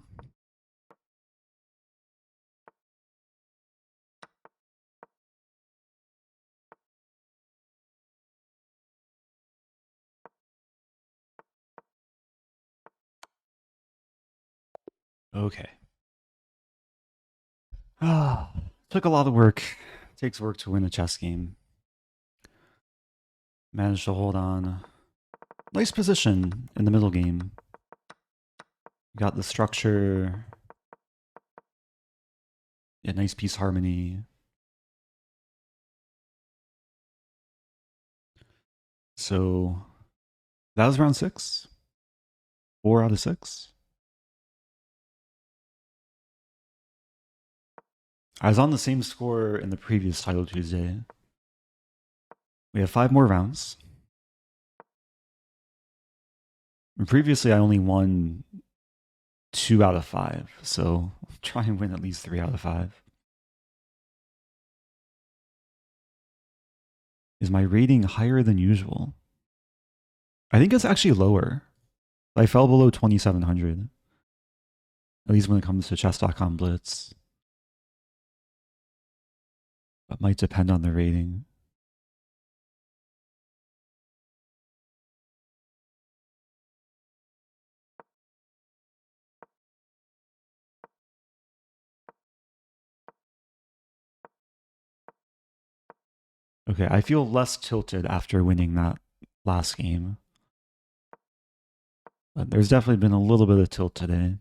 Okay. Ah, took a lot of work. Takes work to win a chess game. Managed to hold on. Nice position in the middle game. Got the structure. Yeah, nice piece harmony. So that was round 6. 4 out of 6. I was on the same score in the previous Title Tuesday. We have 5 more rounds. And previously, I only won 2 out of 5, so I'll try and win at least 3 out of 5. Is my rating higher than usual? I think it's actually lower. I fell below 2,700. At least when it comes to chess.com Blitz. That might depend on the rating. Okay, I feel less tilted after winning that last game. But there's definitely been a little bit of tilt today.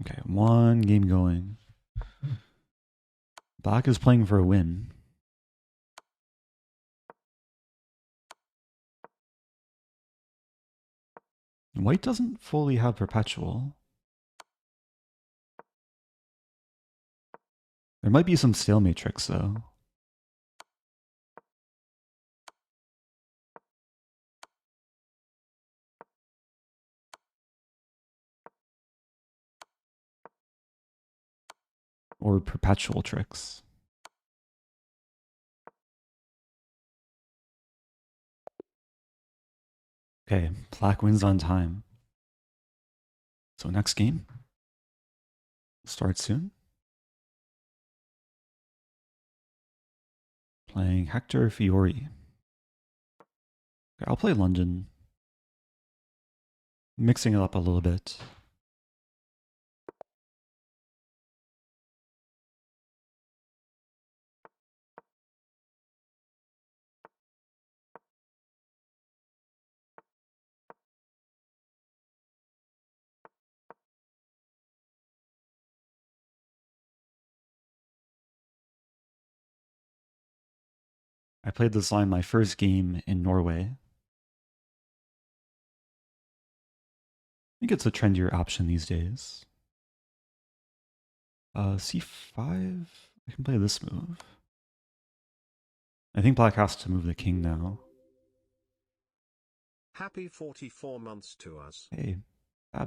Okay, 1 game going. Black is playing for a win. White doesn't fully have perpetual. There might be some stalemate tricks though. Or perpetual tricks. Okay, Black wins on time. So next game starts soon. Playing Hector Fiori. Okay, I'll play London. Mixing it up a little bit. I played this line my first game in Norway. I think it's a trendier option these days. C5. I can play this move. I think Black has to move the king now. Happy 44 months to us. Hey,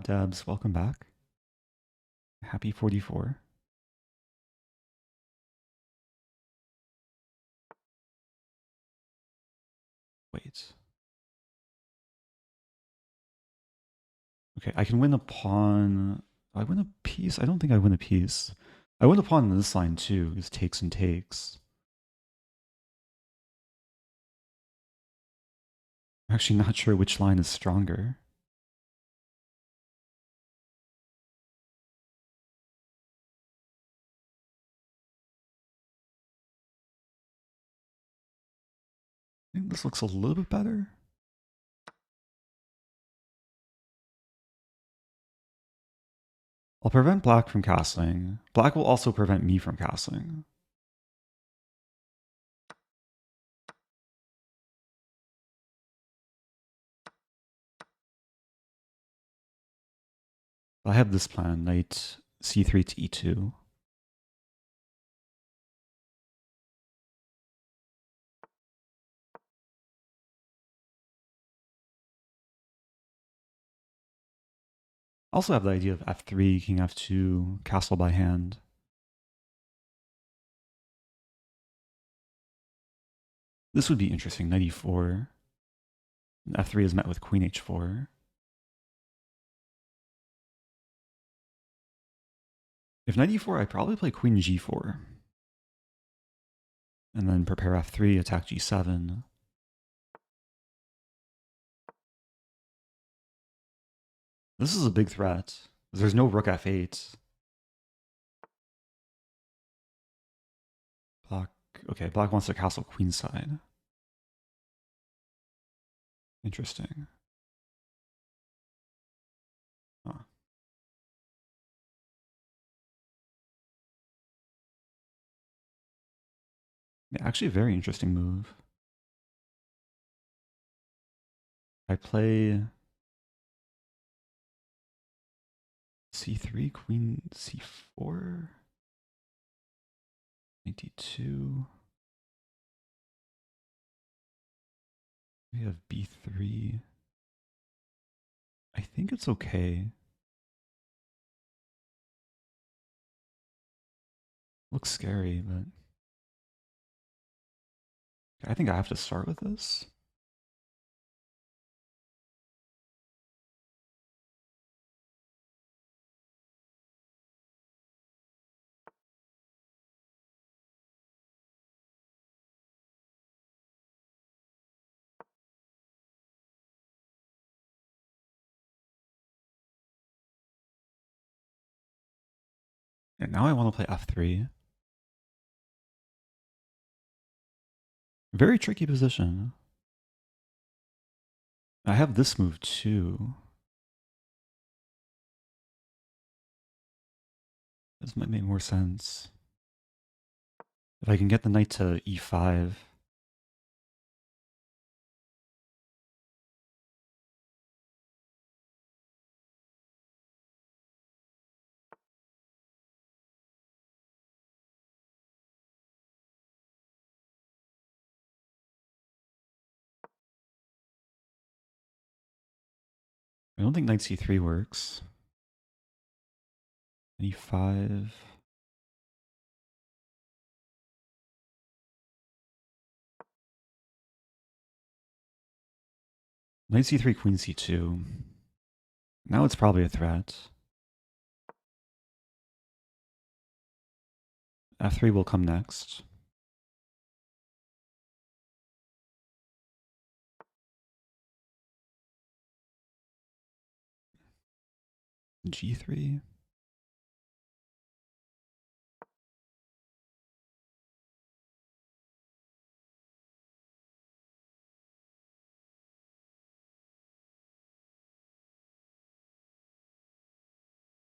Dabs, welcome back. Happy 44. Wait. Okay, I can win a pawn. Do I win a piece? I don't think I win a piece. I win a pawn in this line too. It's takes and takes. I'm actually not sure which line is stronger. I think this looks a little bit better. I'll prevent Black from castling. Black will also prevent me from castling. I have this plan, knight c3 to e2. Also have the idea of f3, king f2, castle by hand. This would be interesting, knight e4. F3 is met with queen h4. If knight e4, I'd probably play queen g4. And then prepare f3, attack g7. This is a big threat. There's no rook f8. Black, okay, black wants to castle queenside. Interesting. Huh. Yeah, actually a very interesting move. I play c3, queen c4, knight d2. We have b3. I think it's okay. Looks scary, but I think I have to start with this. And now I want to play f3. Very tricky position. I have this move too. This might make more sense. If I can get the knight to e5. I don't think knight c3 works. e5. Knight c3, queen c2. Now it's probably a threat. f3 will come next. g3.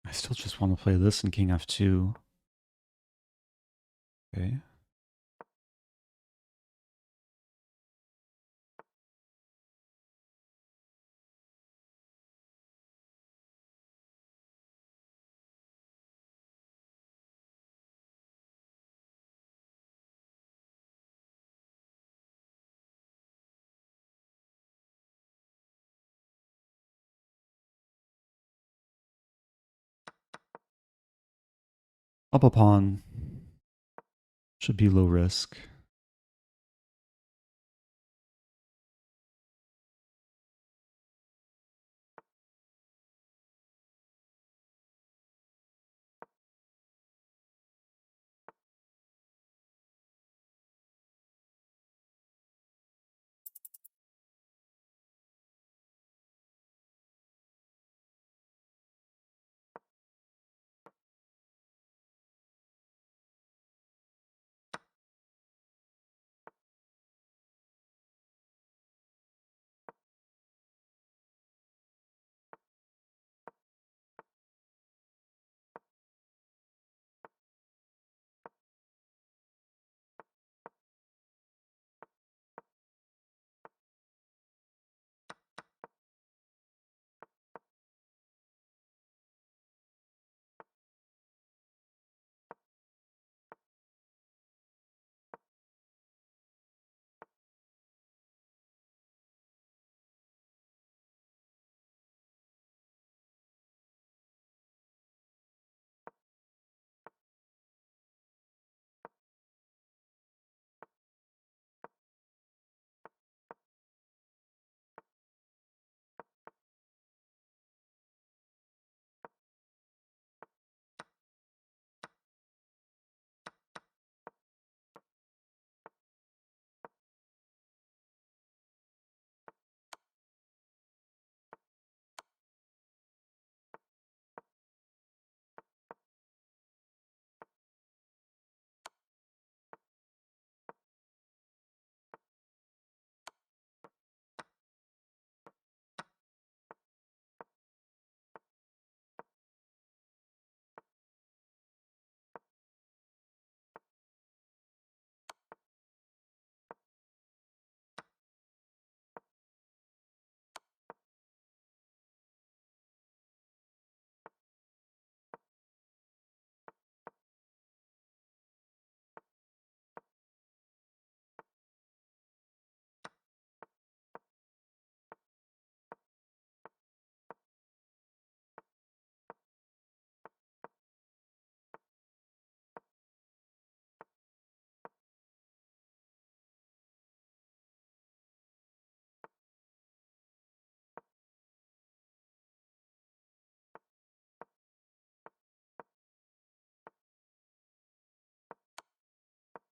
I still just want to play this and king f2. Okay. Up a pawn. Should be low risk.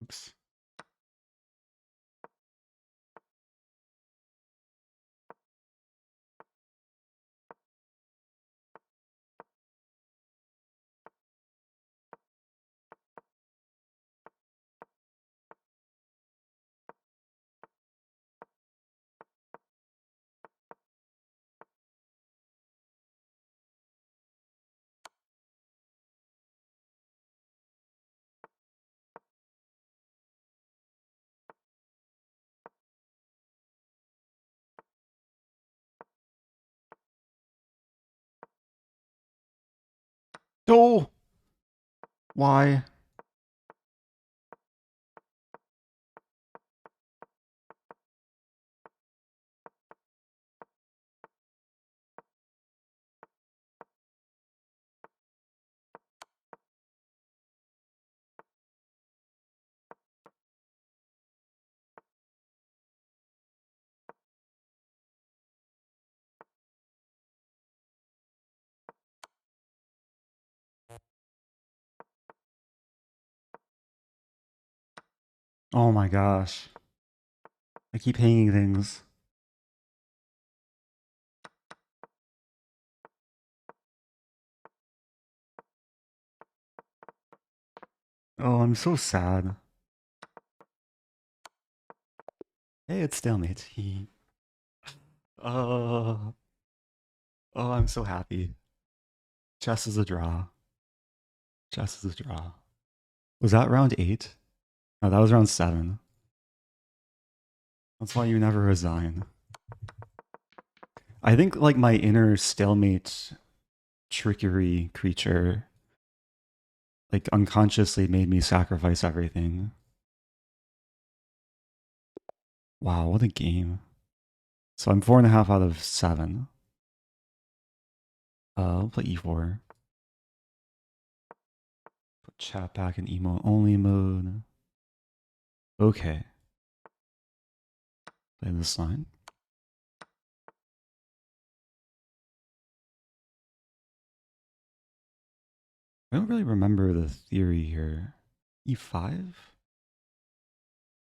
Oops. Oh! Why? Oh my gosh. I keep hanging things. Oh, I'm so sad. Hey, it's stalemate. Oh, oh, I'm so happy. Chess is a draw. Chess is a draw. Was that round 8? No, that was round 7. That's why you never resign. I think like my inner stalemate trickery creature like unconsciously made me sacrifice everything. Wow, what a game. So I'm 4.5 out of 7. I'll play e4. Put chat back in emo only mode. Okay. Play this line. I don't really remember the theory here. E5?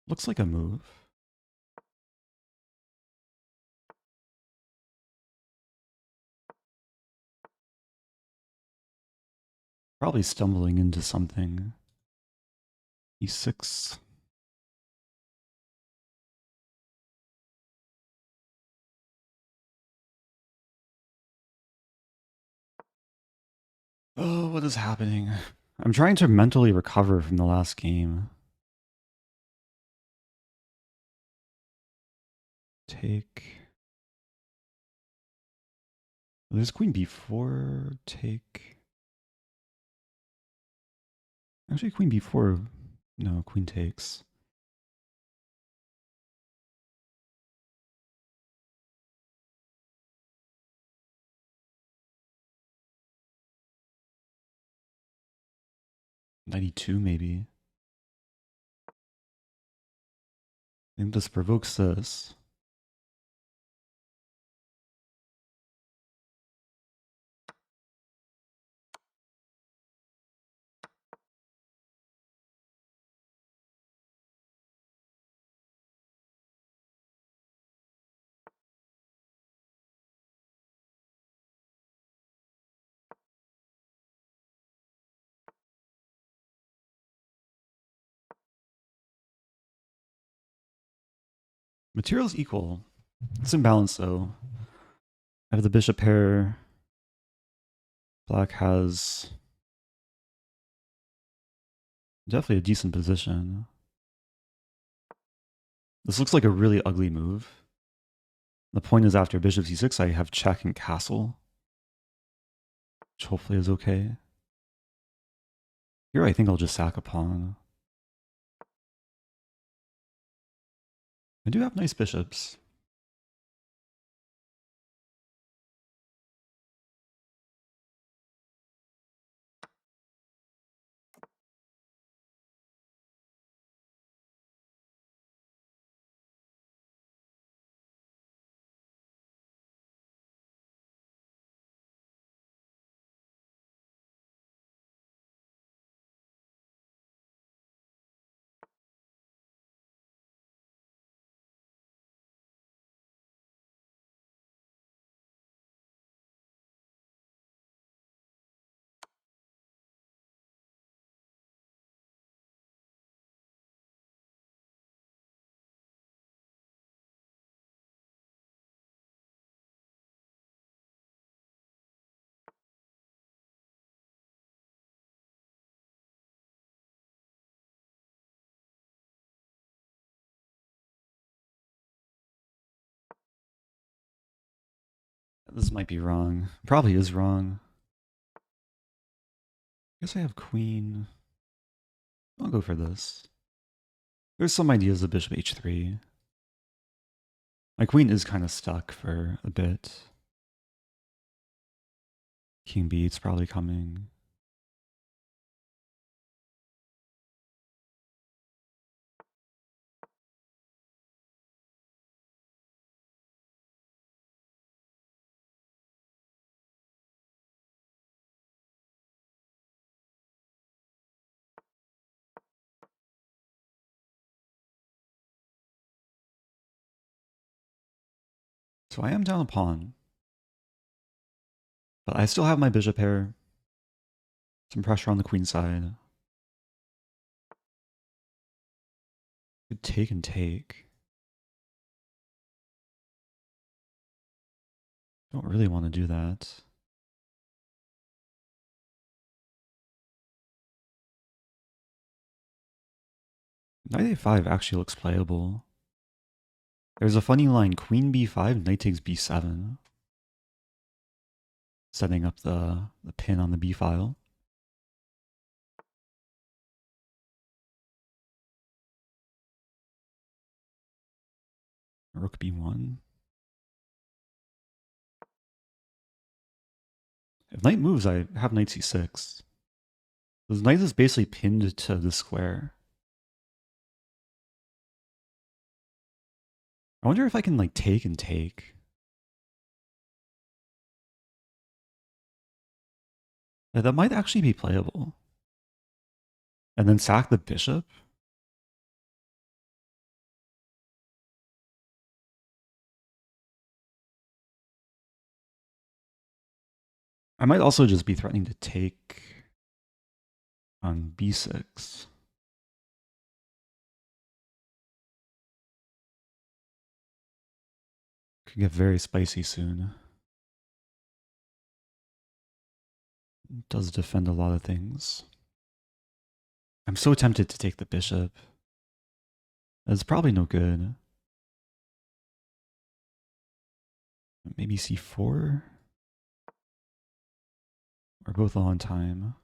Looks like a move. Probably stumbling into something. E6. Oh, what is happening? I'm trying to mentally recover from the last game. Take. There's queen b4. Take. Actually, queen b4. No, queen takes. Knight e2 maybe. I think this provokes this. Material's equal. It's imbalanced though. I have the bishop pair. Black has definitely a decent position. This looks like a really ugly move. The point is after bishop c6, I have check and castle, which hopefully is okay. Here I think I'll just sack a pawn. I do have nice bishops. This might be wrong. Probably is wrong. I guess I have queen. I'll go for this. There's some ideas of bishop h3. My queen is kind of stuck for a bit. King b8's probably coming. So I am down a pawn. But I still have my bishop pair. Some pressure on the queen side. Could take and take. Don't really want to do that. Knight a5 actually looks playable. There's a funny line, queen b5, knight takes b7. Setting up the pin on the b file. Rook b1. If knight moves, I have knight c6. This knight is basically pinned to the square. I wonder if I can like take and take. That might actually be playable. And then sack the bishop? I might also just be threatening to take on b6. Could get very spicy soon. It does defend a lot of things. I'm so tempted to take the bishop. That's probably no good. Maybe c4? We're both on time.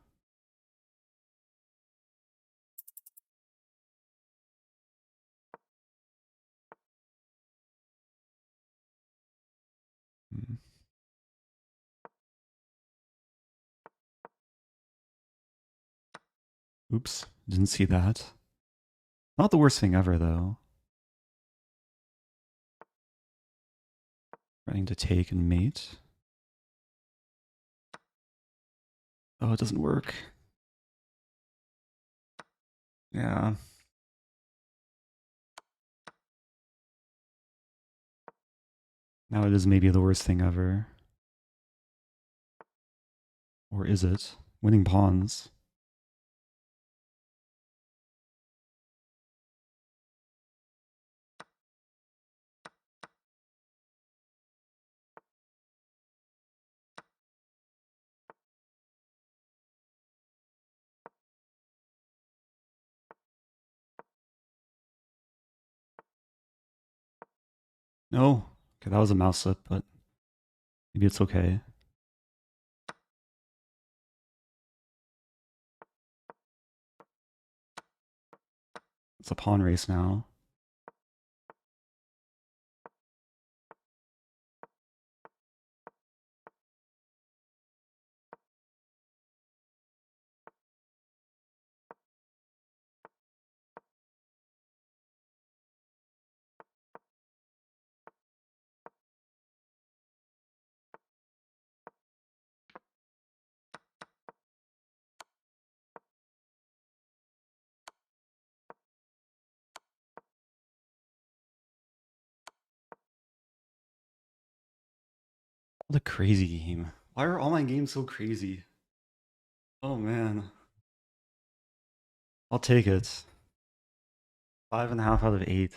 Oops, didn't see that. Not the worst thing ever, though. Trying to take and mate. Oh, it doesn't work. Yeah. Now it is maybe the worst thing ever. Or is it? Winning pawns. No. Okay, that was a mouse slip, but maybe it's okay. It's a pawn race now. What a crazy game. Why are all my games so crazy? Oh man. I'll take it. 5.5 out of 8.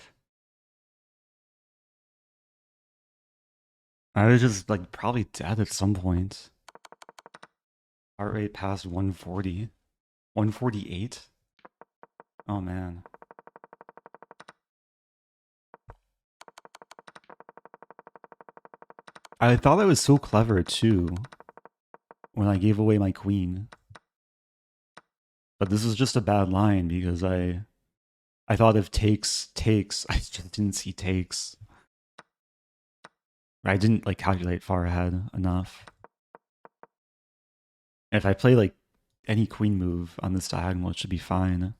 I was just like probably dead at some point. Heart rate past 140. 148? Oh man. I thought I was so clever too when I gave away my queen. But this is just a bad line because I thought if takes, I just didn't see takes. I didn't like calculate far ahead enough. If I play like any queen move on this diagonal, it should be fine.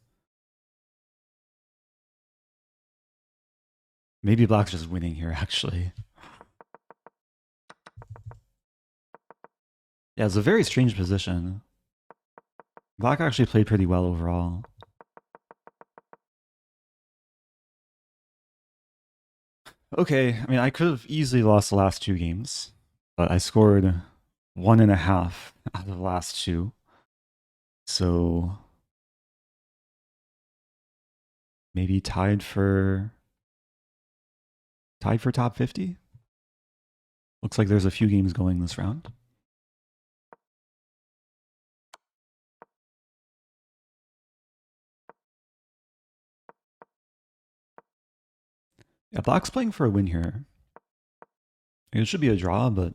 Maybe black's just winning here, actually. Yeah, it's a very strange position. Black actually played pretty well overall. Okay, I mean, I could have easily lost the last two games, but I scored 1.5 out of the last two. So maybe tied for top 50. Looks like there's a few games going this round. Yeah, black's playing for a win here. It should be a draw, but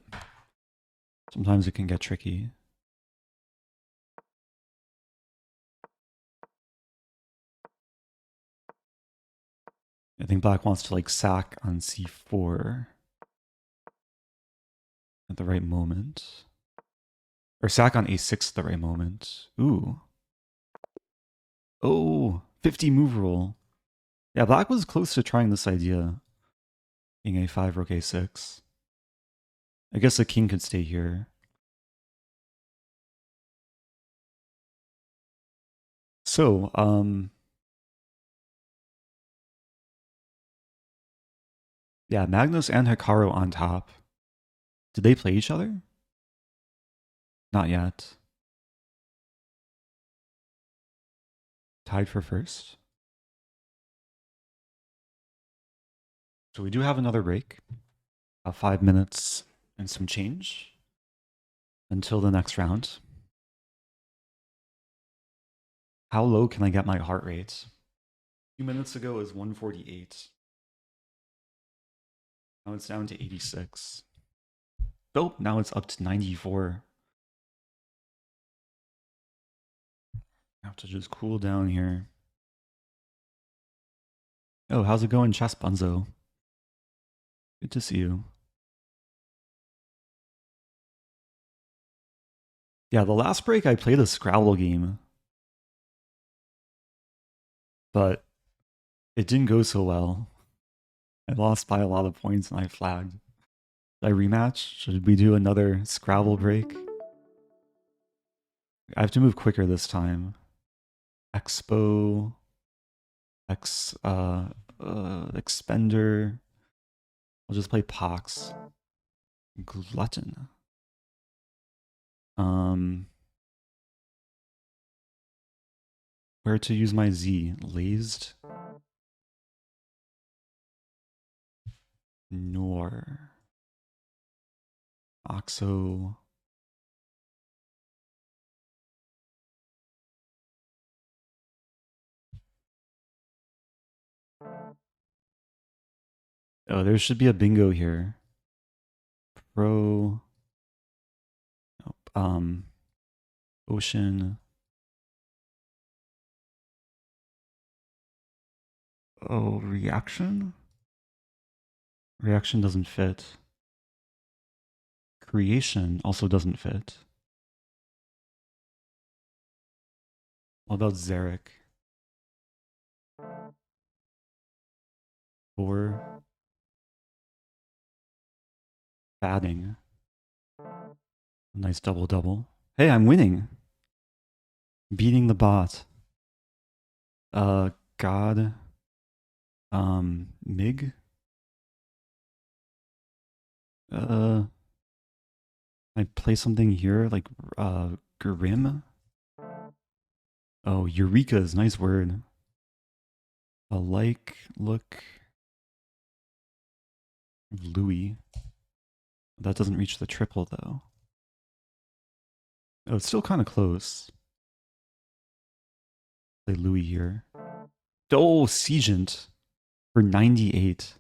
sometimes it can get tricky. I think black wants to like sack on c4 at the right moment. Or sack on a6 at the right moment. Ooh. Oh, 50 move rule. Yeah, black was close to trying this idea. King a5, rook a6. I guess the king could stay here. So, yeah, Magnus and Hikaru on top. Did they play each other? Not yet. Tied for first. So we do have another break. 5 minutes and some change until the next round. How low can I get my heart rate? A few minutes ago it was 148. Now it's down to 86. Oh, now it's up to 94. I have to just cool down here. Oh, how's it going, Chess Bunzo? Good to see you. Yeah, the last break I played a Scrabble game. But it didn't go so well. I lost by a lot of points and I flagged. Should I rematch? Should we do another Scrabble break? I have to move quicker this time. Expo. Expender. I'll just play Pox. Glutton. Where to use my Z? Lazed? Nor. Oxo. Oh, there should be a bingo here. Pro. Nope. Ocean. Oh, reaction? Reaction doesn't fit. Creation also doesn't fit. What about Zarek? Or batting. Nice double-double. Hey, I'm winning. Beating the bot. God. Mig? I play something here, like, Grim? Oh, Eureka is a nice word. A like, look. Louis. That doesn't reach the triple, though. Oh, it's still kind of close. Play Louis here. Oh, Siegent for 98.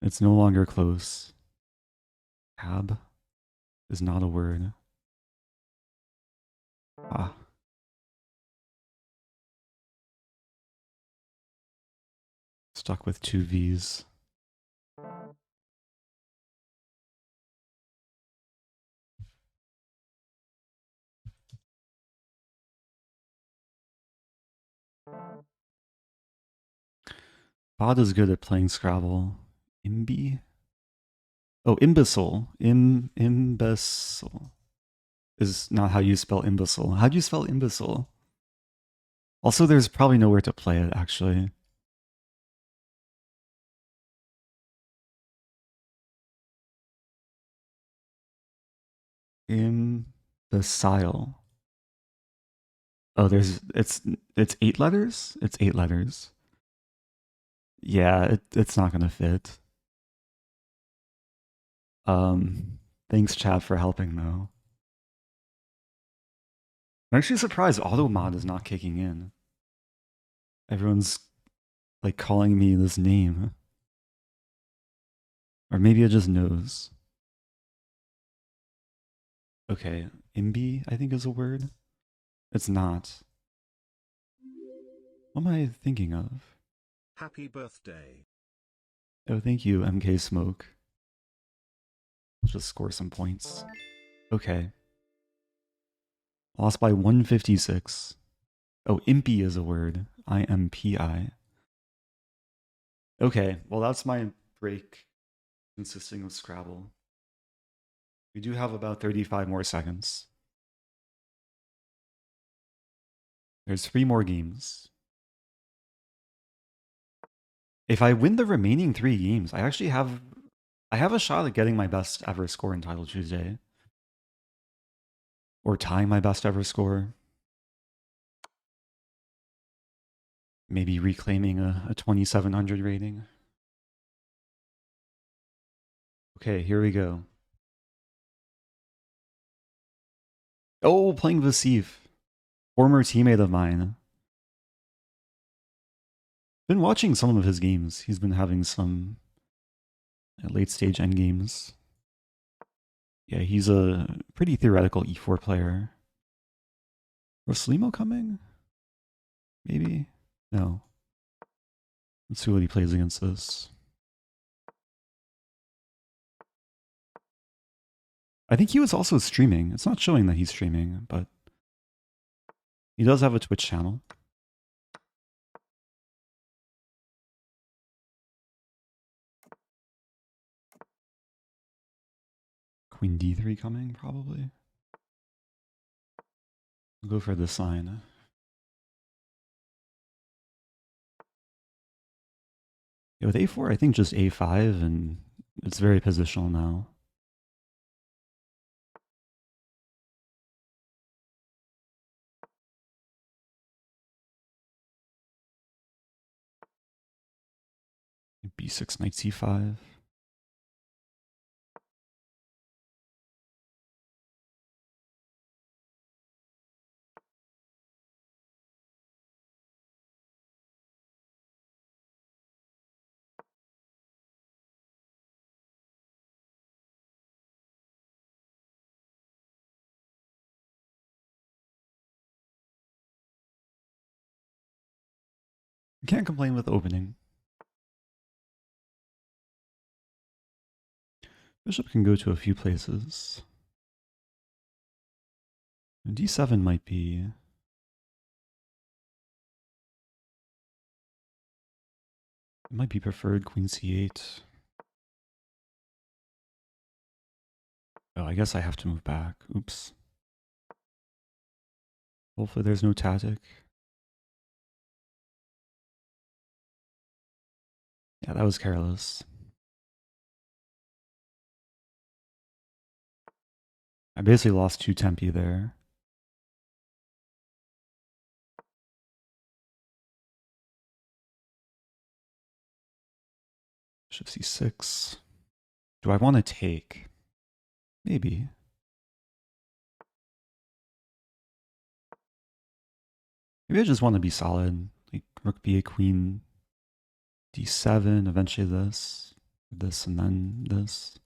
It's no longer close. Tab is not a word. Ah. Stuck with two V's. Bod is good at playing Scrabble. Imbi? Oh, imbecile. Imbecile is not how you spell imbecile. How do you spell imbecile? Also, there's probably nowhere to play it, actually. Imbecile. Oh, it's 8 letters? It's 8 letters. Yeah, it's not gonna fit. Thanks chat for helping though. I'm actually surprised AutoMod is not kicking in. Everyone's like calling me this name. Or maybe it just knows. Okay, Imbi, I think is a word. It's not. What am I thinking of? Happy birthday. Oh, thank you, MK Smoke. I'll just score some points. Okay. Lost by 156. Oh, Impy is a word. IMPI. Okay, well that's my break consisting of Scrabble. We do have about 35 more seconds. There's 3 more games. If I win the remaining 3 games, I actually have a shot at getting my best ever score in Title Tuesday. Or tying my best ever score. Maybe reclaiming a 2700 rating. Okay, here we go. Oh, playing Vasif. Former teammate of mine. Been watching some of his games. He's been having some late stage end games. Yeah, he's a pretty theoretical e4 player. Rossolini coming? Maybe? No. Let's see what he plays against this. I think he was also streaming. It's not showing that he's streaming, but he does have a Twitch channel. Queen d3 coming, probably. I'll go for this line. Yeah, with a4, I think just a5, and it's very positional now. b6, knight c5. I can't complain with opening. Bishop can go to a few places. d7 might be... It might be preferred, queen c8. Oh, I guess I have to move back. Oops. Hopefully there's no tactic. Yeah, that was careless. I basically lost 2 tempi there. Bishop c6. Do I want to take? Maybe. Maybe I just want to be solid. Like rook b8, queen d7, eventually this, and then this.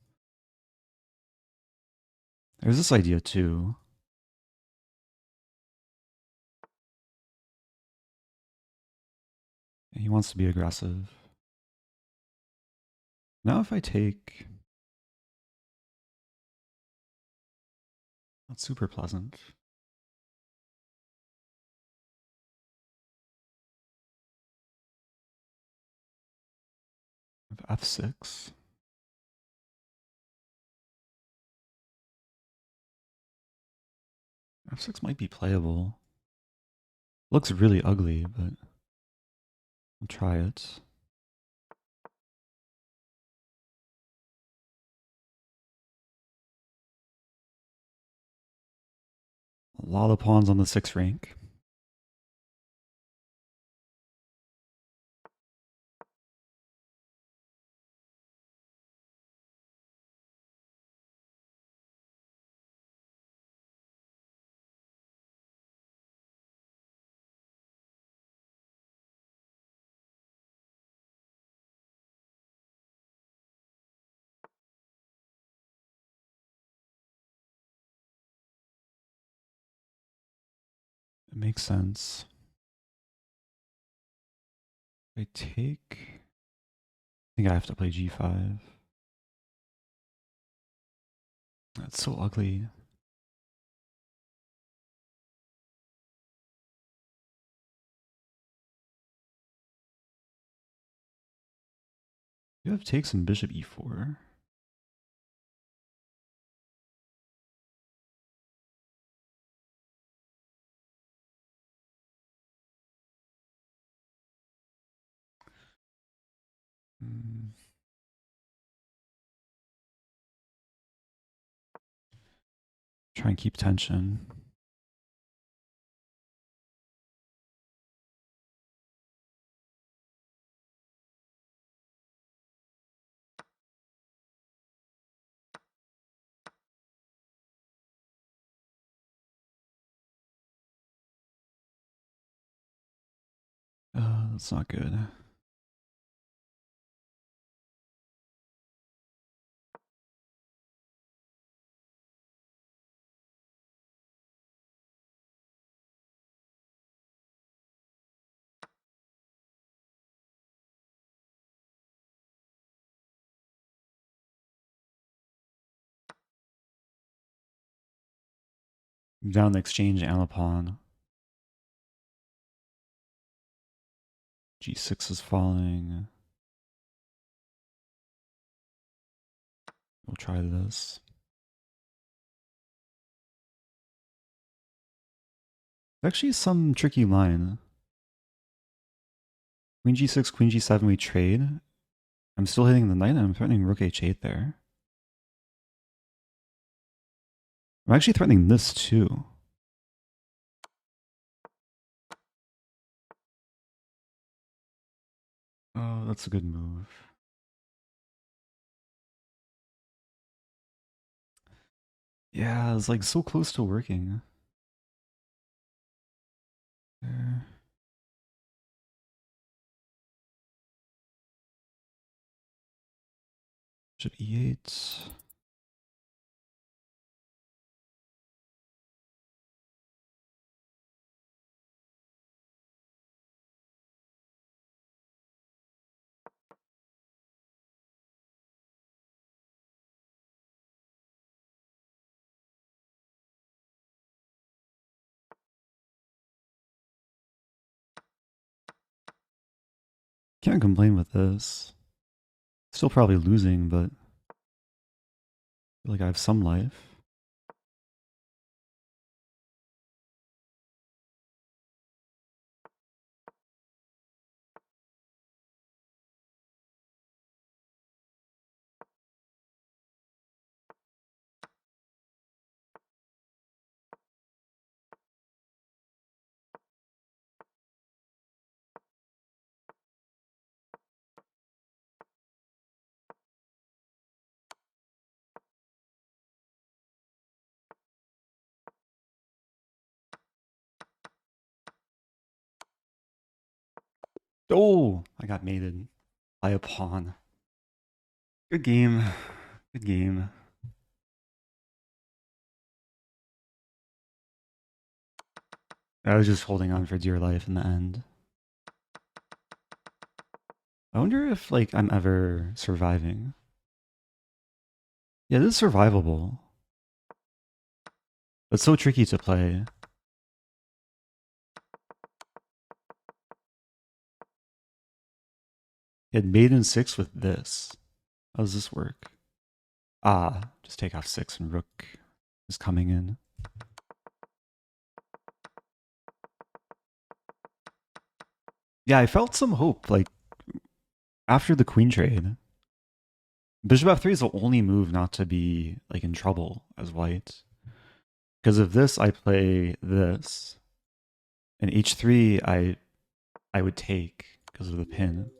There's this idea too. He wants to be aggressive. Now if I take... Not super pleasant. F6. F6 might be playable. Looks really ugly, but I'll try it. A lot of pawns on the 6 rank. It makes sense. If I take... I think I have to play g5. That's so ugly. You have takes and bishop e4. Try and keep tension. That's not good. Down the exchange and a pawn. G6 is falling. We'll try this. Actually, some tricky line. Queen g6, queen g7, we trade. I'm still hitting the knight, and I'm threatening rook h8 there. I'm actually threatening this too. Oh, that's a good move. Yeah, it's like so close to working. There. Bishop e8. Can't complain with this. Still probably losing, but I feel like I have some life. Oh, I got mated by a pawn. Good game. Good game. I was just holding on for dear life in the end. I wonder if, like, I'm ever surviving. Yeah, this is survivable. It's so tricky to play. He had mate in 6 with this. How does this work? Ah, just take off 6 and rook is coming in. Yeah, I felt some hope, like, after the queen trade. Bishop f3 is the only move not to be, like, in trouble as white. Because of this, I play this. And h3, I would take because of the pin.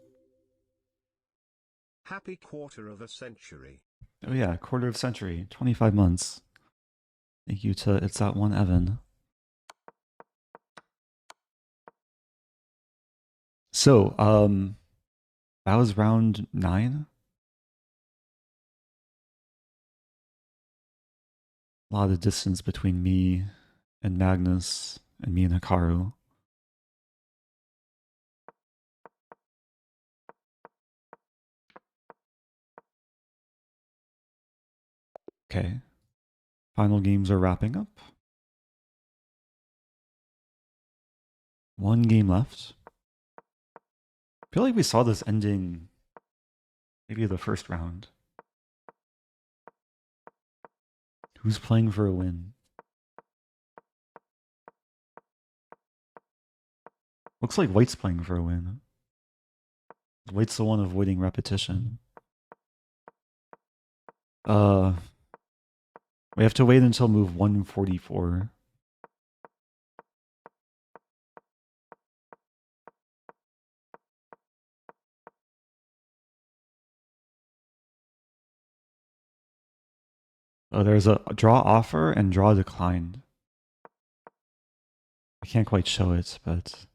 Happy quarter of a century. Oh yeah, quarter of century, 25 months. Thank you to It's That One Evan. So, that was round 9. A lot of distance between me and Magnus and me and Hikaru. Okay. Final games are wrapping up. 1 game left. I feel like we saw this ending maybe the first round. Who's playing for a win? Looks like White's playing for a win. White's the one avoiding repetition. We have to wait until move 144. Oh, there's a draw offer and draw declined. I can't quite show it, but...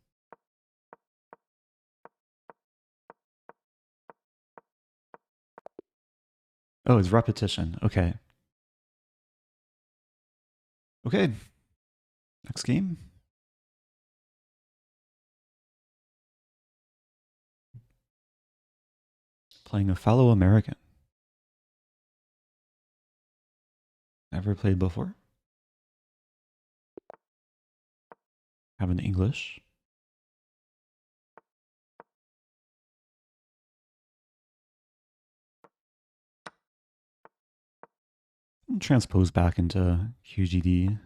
Oh, it's repetition. Okay. Okay. Next game. Playing a fellow American. Never played before. Have an English. And transpose back into QGD.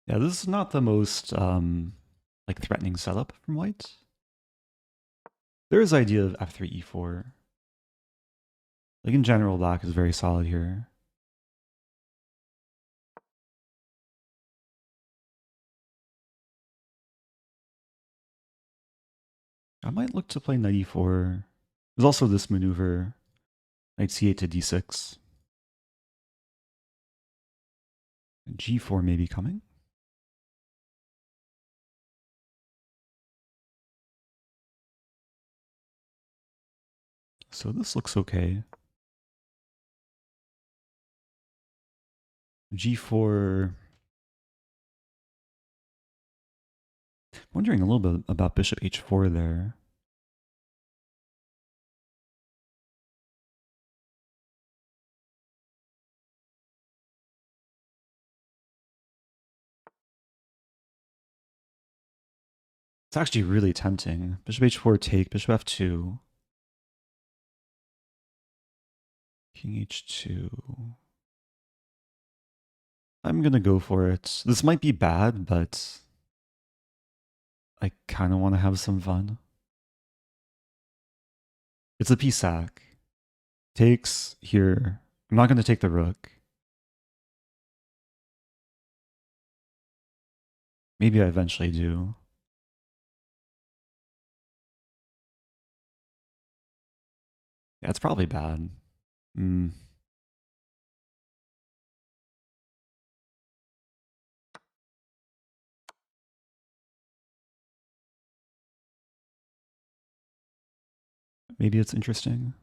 Yeah, this is not the most like threatening setup from white. There is idea of f3 e4. Like in general, black is very solid here. I might look to play knight e4. There's also this maneuver, knight c8 to d6. And g4 may be coming. So this looks okay. g4. Wondering a little bit about bishop h4 there. It's actually really tempting. Bishop h4 take, bishop f2. King h2. I'm gonna go for it. This might be bad, but I kind of want to have some fun. It's a piece sack. Takes here. I'm not going to take the rook. Maybe I eventually do. Yeah, it's probably bad. maybe it's interesting.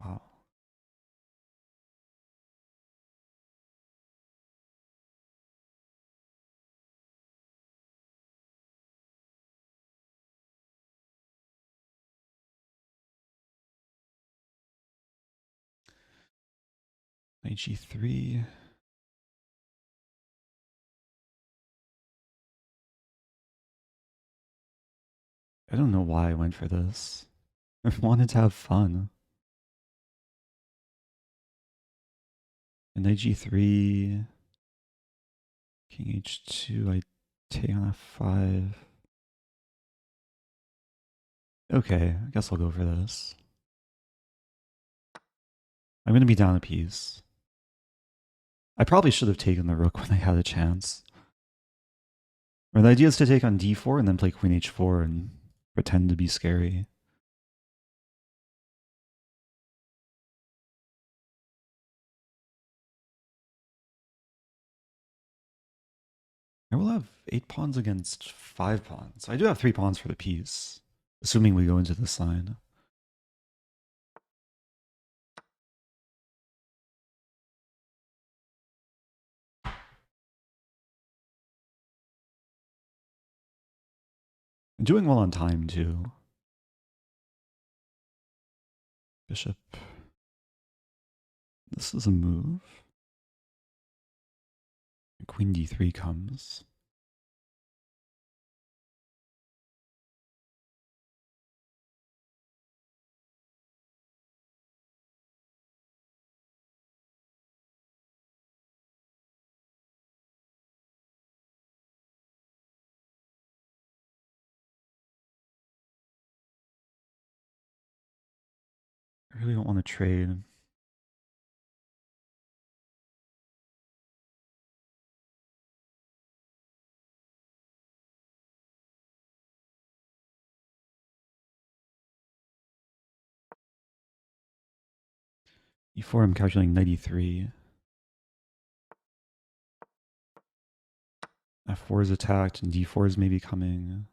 Wow. Knight g3. I don't know why I went for this. I wanted to have fun. And knight g3, king h2, I take on f5. Okay, I guess I'll go for this. I'm going to be down a piece. I probably should have taken the rook when I had a chance. Or the idea is to take on d4 and then play queen h4 and pretend to be scary. I will have 8 pawns against 5 pawns. I do have 3 pawns for the piece, assuming we go into this line. I'm doing well on time, too. Bishop. This is a move. Queen d3 comes. I really don't want to trade. e4, I'm calculating knight e3. f4 is attacked and d4 is maybe coming.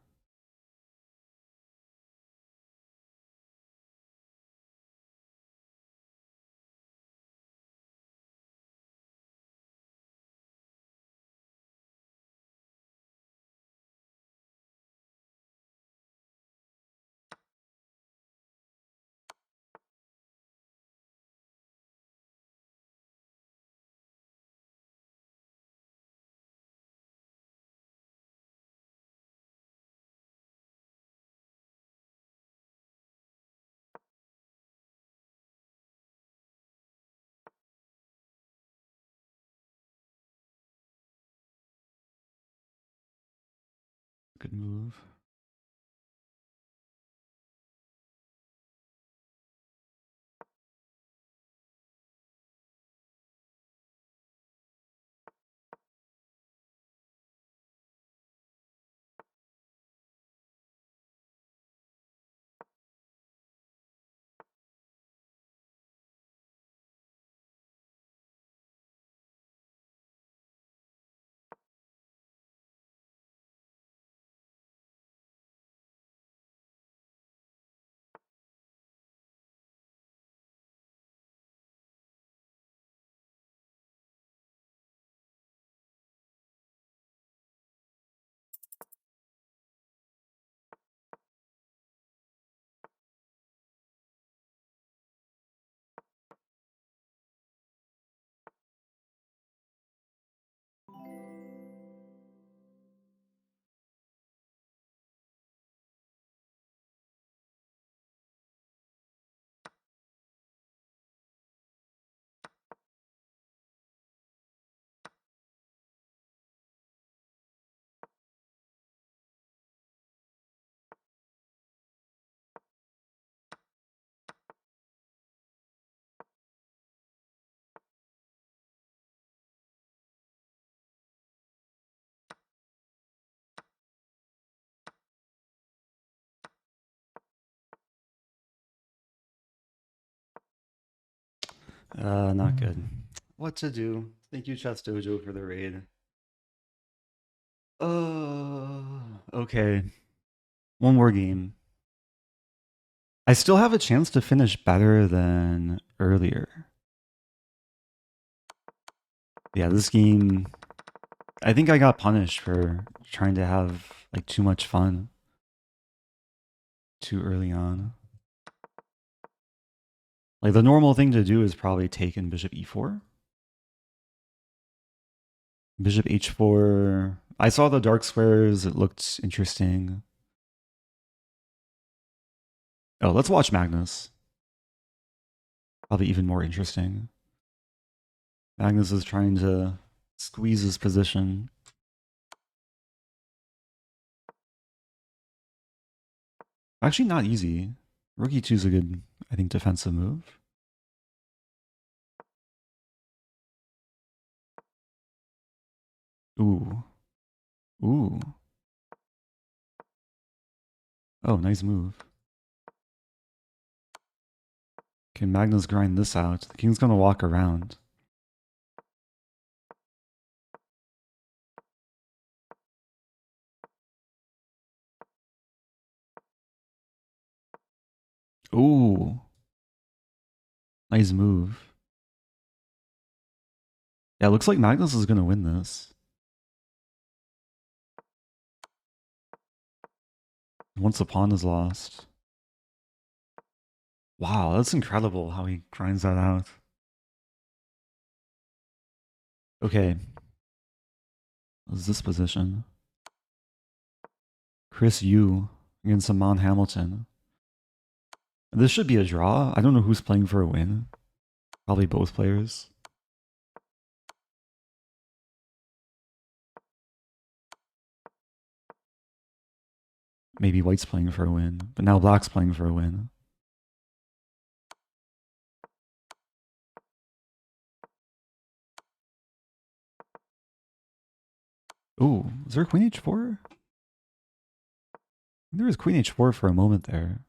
Good move. Not good. What to do? Thank you, Chess Dojo, for the raid. Okay. One more game. I still have a chance to finish better than earlier. Yeah, this game, I think I got punished for trying to have like too much fun too early on. Like the normal thing to do is probably take in bishop e4. Bishop h4. I saw the dark squares. It looked interesting. Oh, let's watch Magnus. Probably even more interesting. Magnus is trying to squeeze his position. Actually, not easy. Rook e2 is a good, I think, defensive move. Ooh. Ooh. Oh, nice move. Can Magnus grind this out? The king's gonna walk around. Ooh. Nice move. Yeah, looks like Magnus is gonna win this. Once the pawn is lost. Wow, that's incredible how he grinds that out. Okay. What's this position? Chris Yu against Amon Hamilton. This should be a draw. I don't know who's playing for a win. Probably both players. Maybe White's playing for a win, but now Black's playing for a win. Ooh, is there Queen H4? There was Queen H4 for a moment there.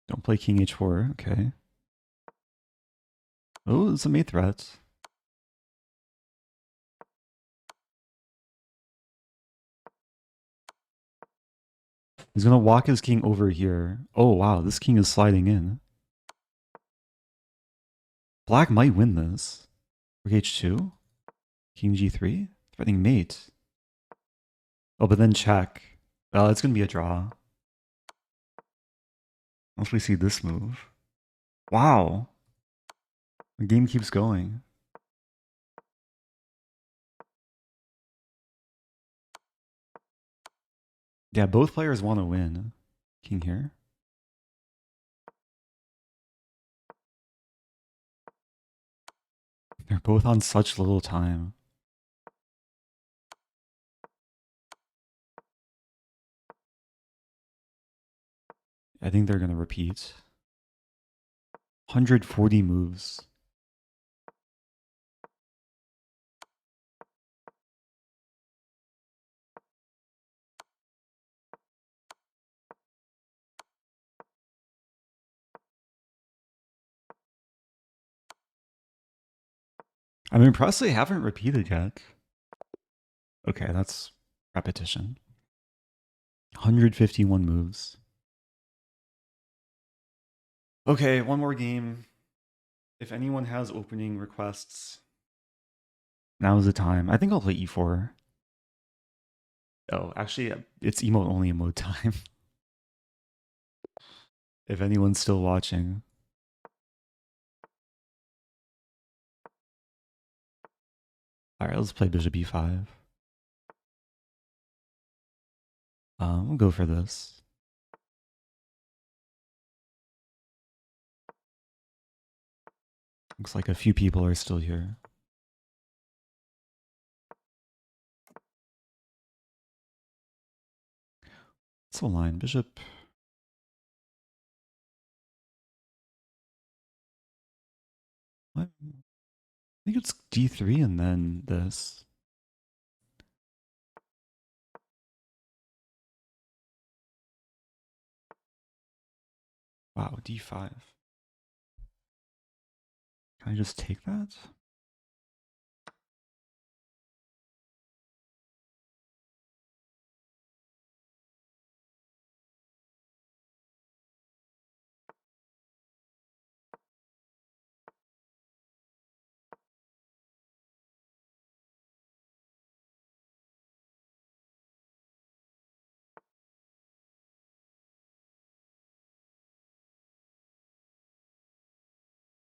Don't play King H4, okay. Oh, it's a mate threat. He's gonna walk his king over here. Oh wow, this king is sliding in. Black might win this. Rook H2? King G3? Threatening mate. Oh, but then check. Oh, it's gonna be a draw. Once we see this move. Wow. The game keeps going. Yeah, both players want to win. King here. They're both on such little time. I think they're going to repeat. 140 moves. I'm impressed they haven't repeated yet. Okay, that's repetition. 151 moves. Okay, one more game. If anyone has opening requests, now is the time. I think I'll play e4. Oh, actually, it's emote only emote time. If anyone's still watching. Alright, let's play bishop e5. We'll go for this. Looks like a few people are still here. Let's align bishop. What? I think it's d3 and then this. Wow, d5. Can I just take that?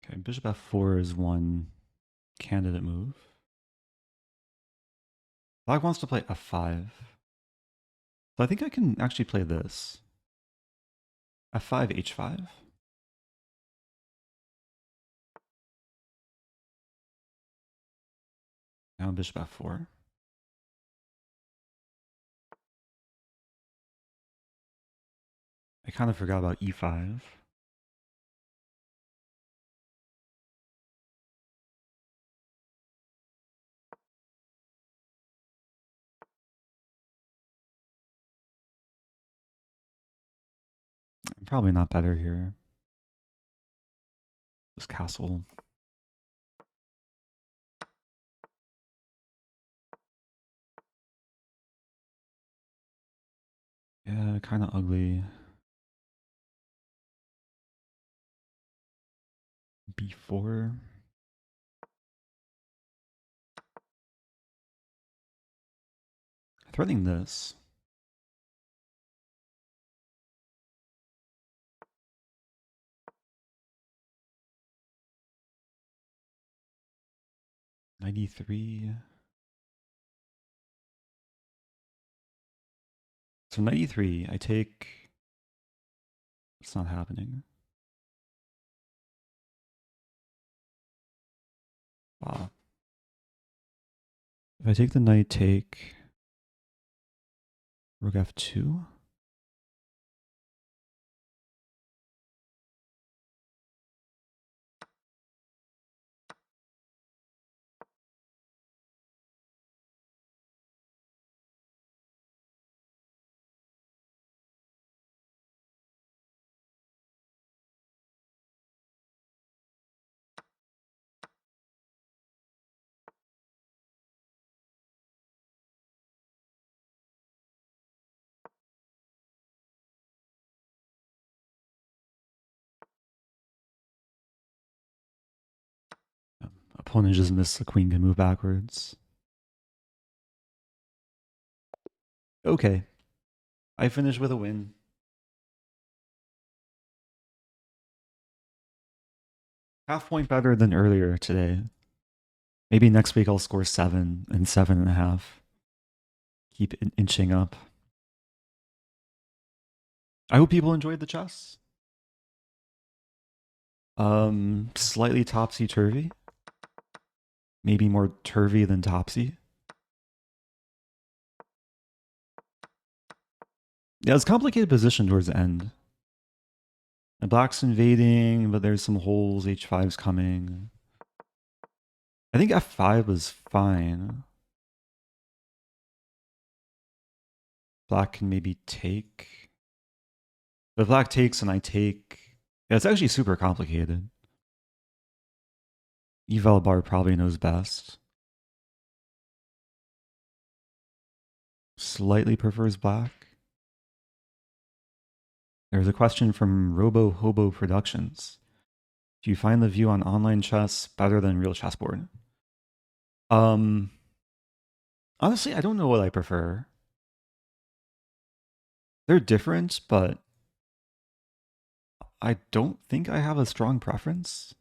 Okay, bishop f4 is one candidate move. Black wants to play f5. So I think I can actually play this. f5, h5. Now bishop f4. I kind of forgot about e5. Probably not better here. This castle. Yeah, kind of ugly. b4. Threatening this. Knight. So knight, I take. It's not happening. Wow. If I take the knight, take rook f2. Opponent just missed the queen, can move backwards. Okay. I finished with a win. Half point better than earlier today. Maybe next week I'll score 7 and 7.5. Keep inching up. I hope people enjoyed the chess. Slightly topsy-turvy. Maybe more turvy than topsy. Yeah, it's a complicated position towards the end. And black's invading, but there's some holes. h5's coming. I think f5 was fine. Black can maybe take. But if black takes and I take... Yeah, it's actually super complicated. Eval probably knows best. Slightly prefers black. There's a question from Robo Hobo Productions. Do you find the view on online chess better than real chessboard? Honestly, I don't know what I prefer. They're different, but I don't think I have a strong preference.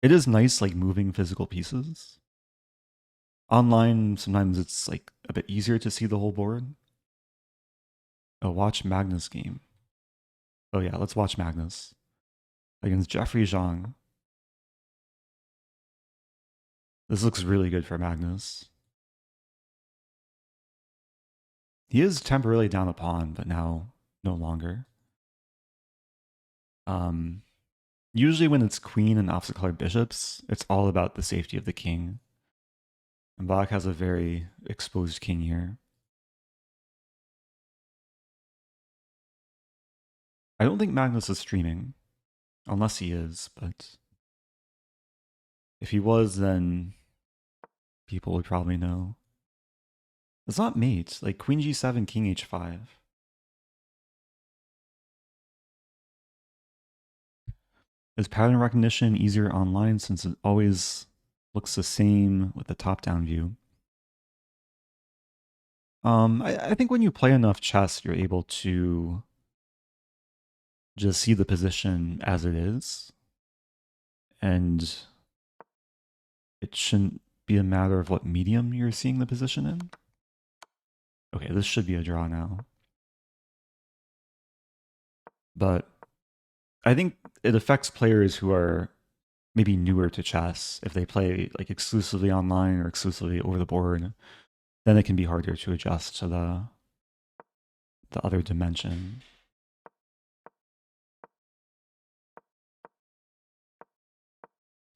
It is nice, like, moving physical pieces. Online, sometimes it's like a bit easier to see the whole board. Oh, watch Magnus game. Oh yeah, let's watch Magnus against Jeffrey Zhang. This looks really good for Magnus. He is temporarily down a pawn, but now no longer. Usually when it's queen and opposite colored bishops, it's all about the safety of the king. And black has a very exposed king here. I don't think Magnus is streaming, unless he is, but If he was, then people would probably know. It's not mate. Like queen g7, king h5. Is pattern recognition easier online since it always looks the same with the top-down view? I think when you play enough chess, you're able to just see the position as it is. And it shouldn't be a matter of what medium you're seeing the position in. Okay, this should be a draw now. But I think it affects players who are maybe newer to chess. If they play like exclusively online or exclusively over the board, then it can be harder to adjust to the other dimension.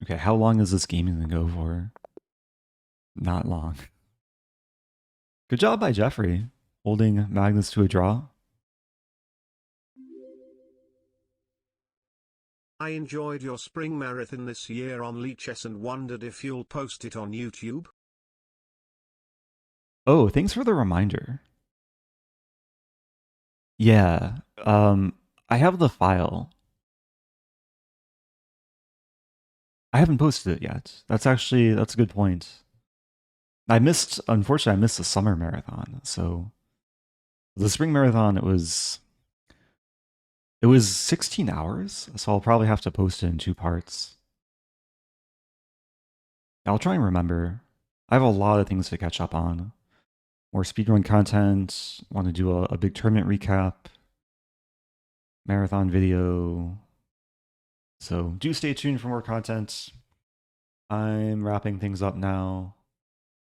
Okay, how long is this game gonna go for? Not long. Good job by Jeffrey, holding Magnus to a draw. I enjoyed your spring marathon this year on Lichess and wondered if you'll post it on YouTube. Oh, thanks for the reminder. Yeah, I have the file. I haven't posted it yet. That's a good point. Unfortunately, I missed the summer marathon. So the spring marathon, it was 16 hours. So I'll probably have to post it in 2 parts. I'll try and remember. I have a lot of things to catch up on. More speedrun content. Want to do a big tournament recap. Marathon video. So do stay tuned for more content. I'm wrapping things up now.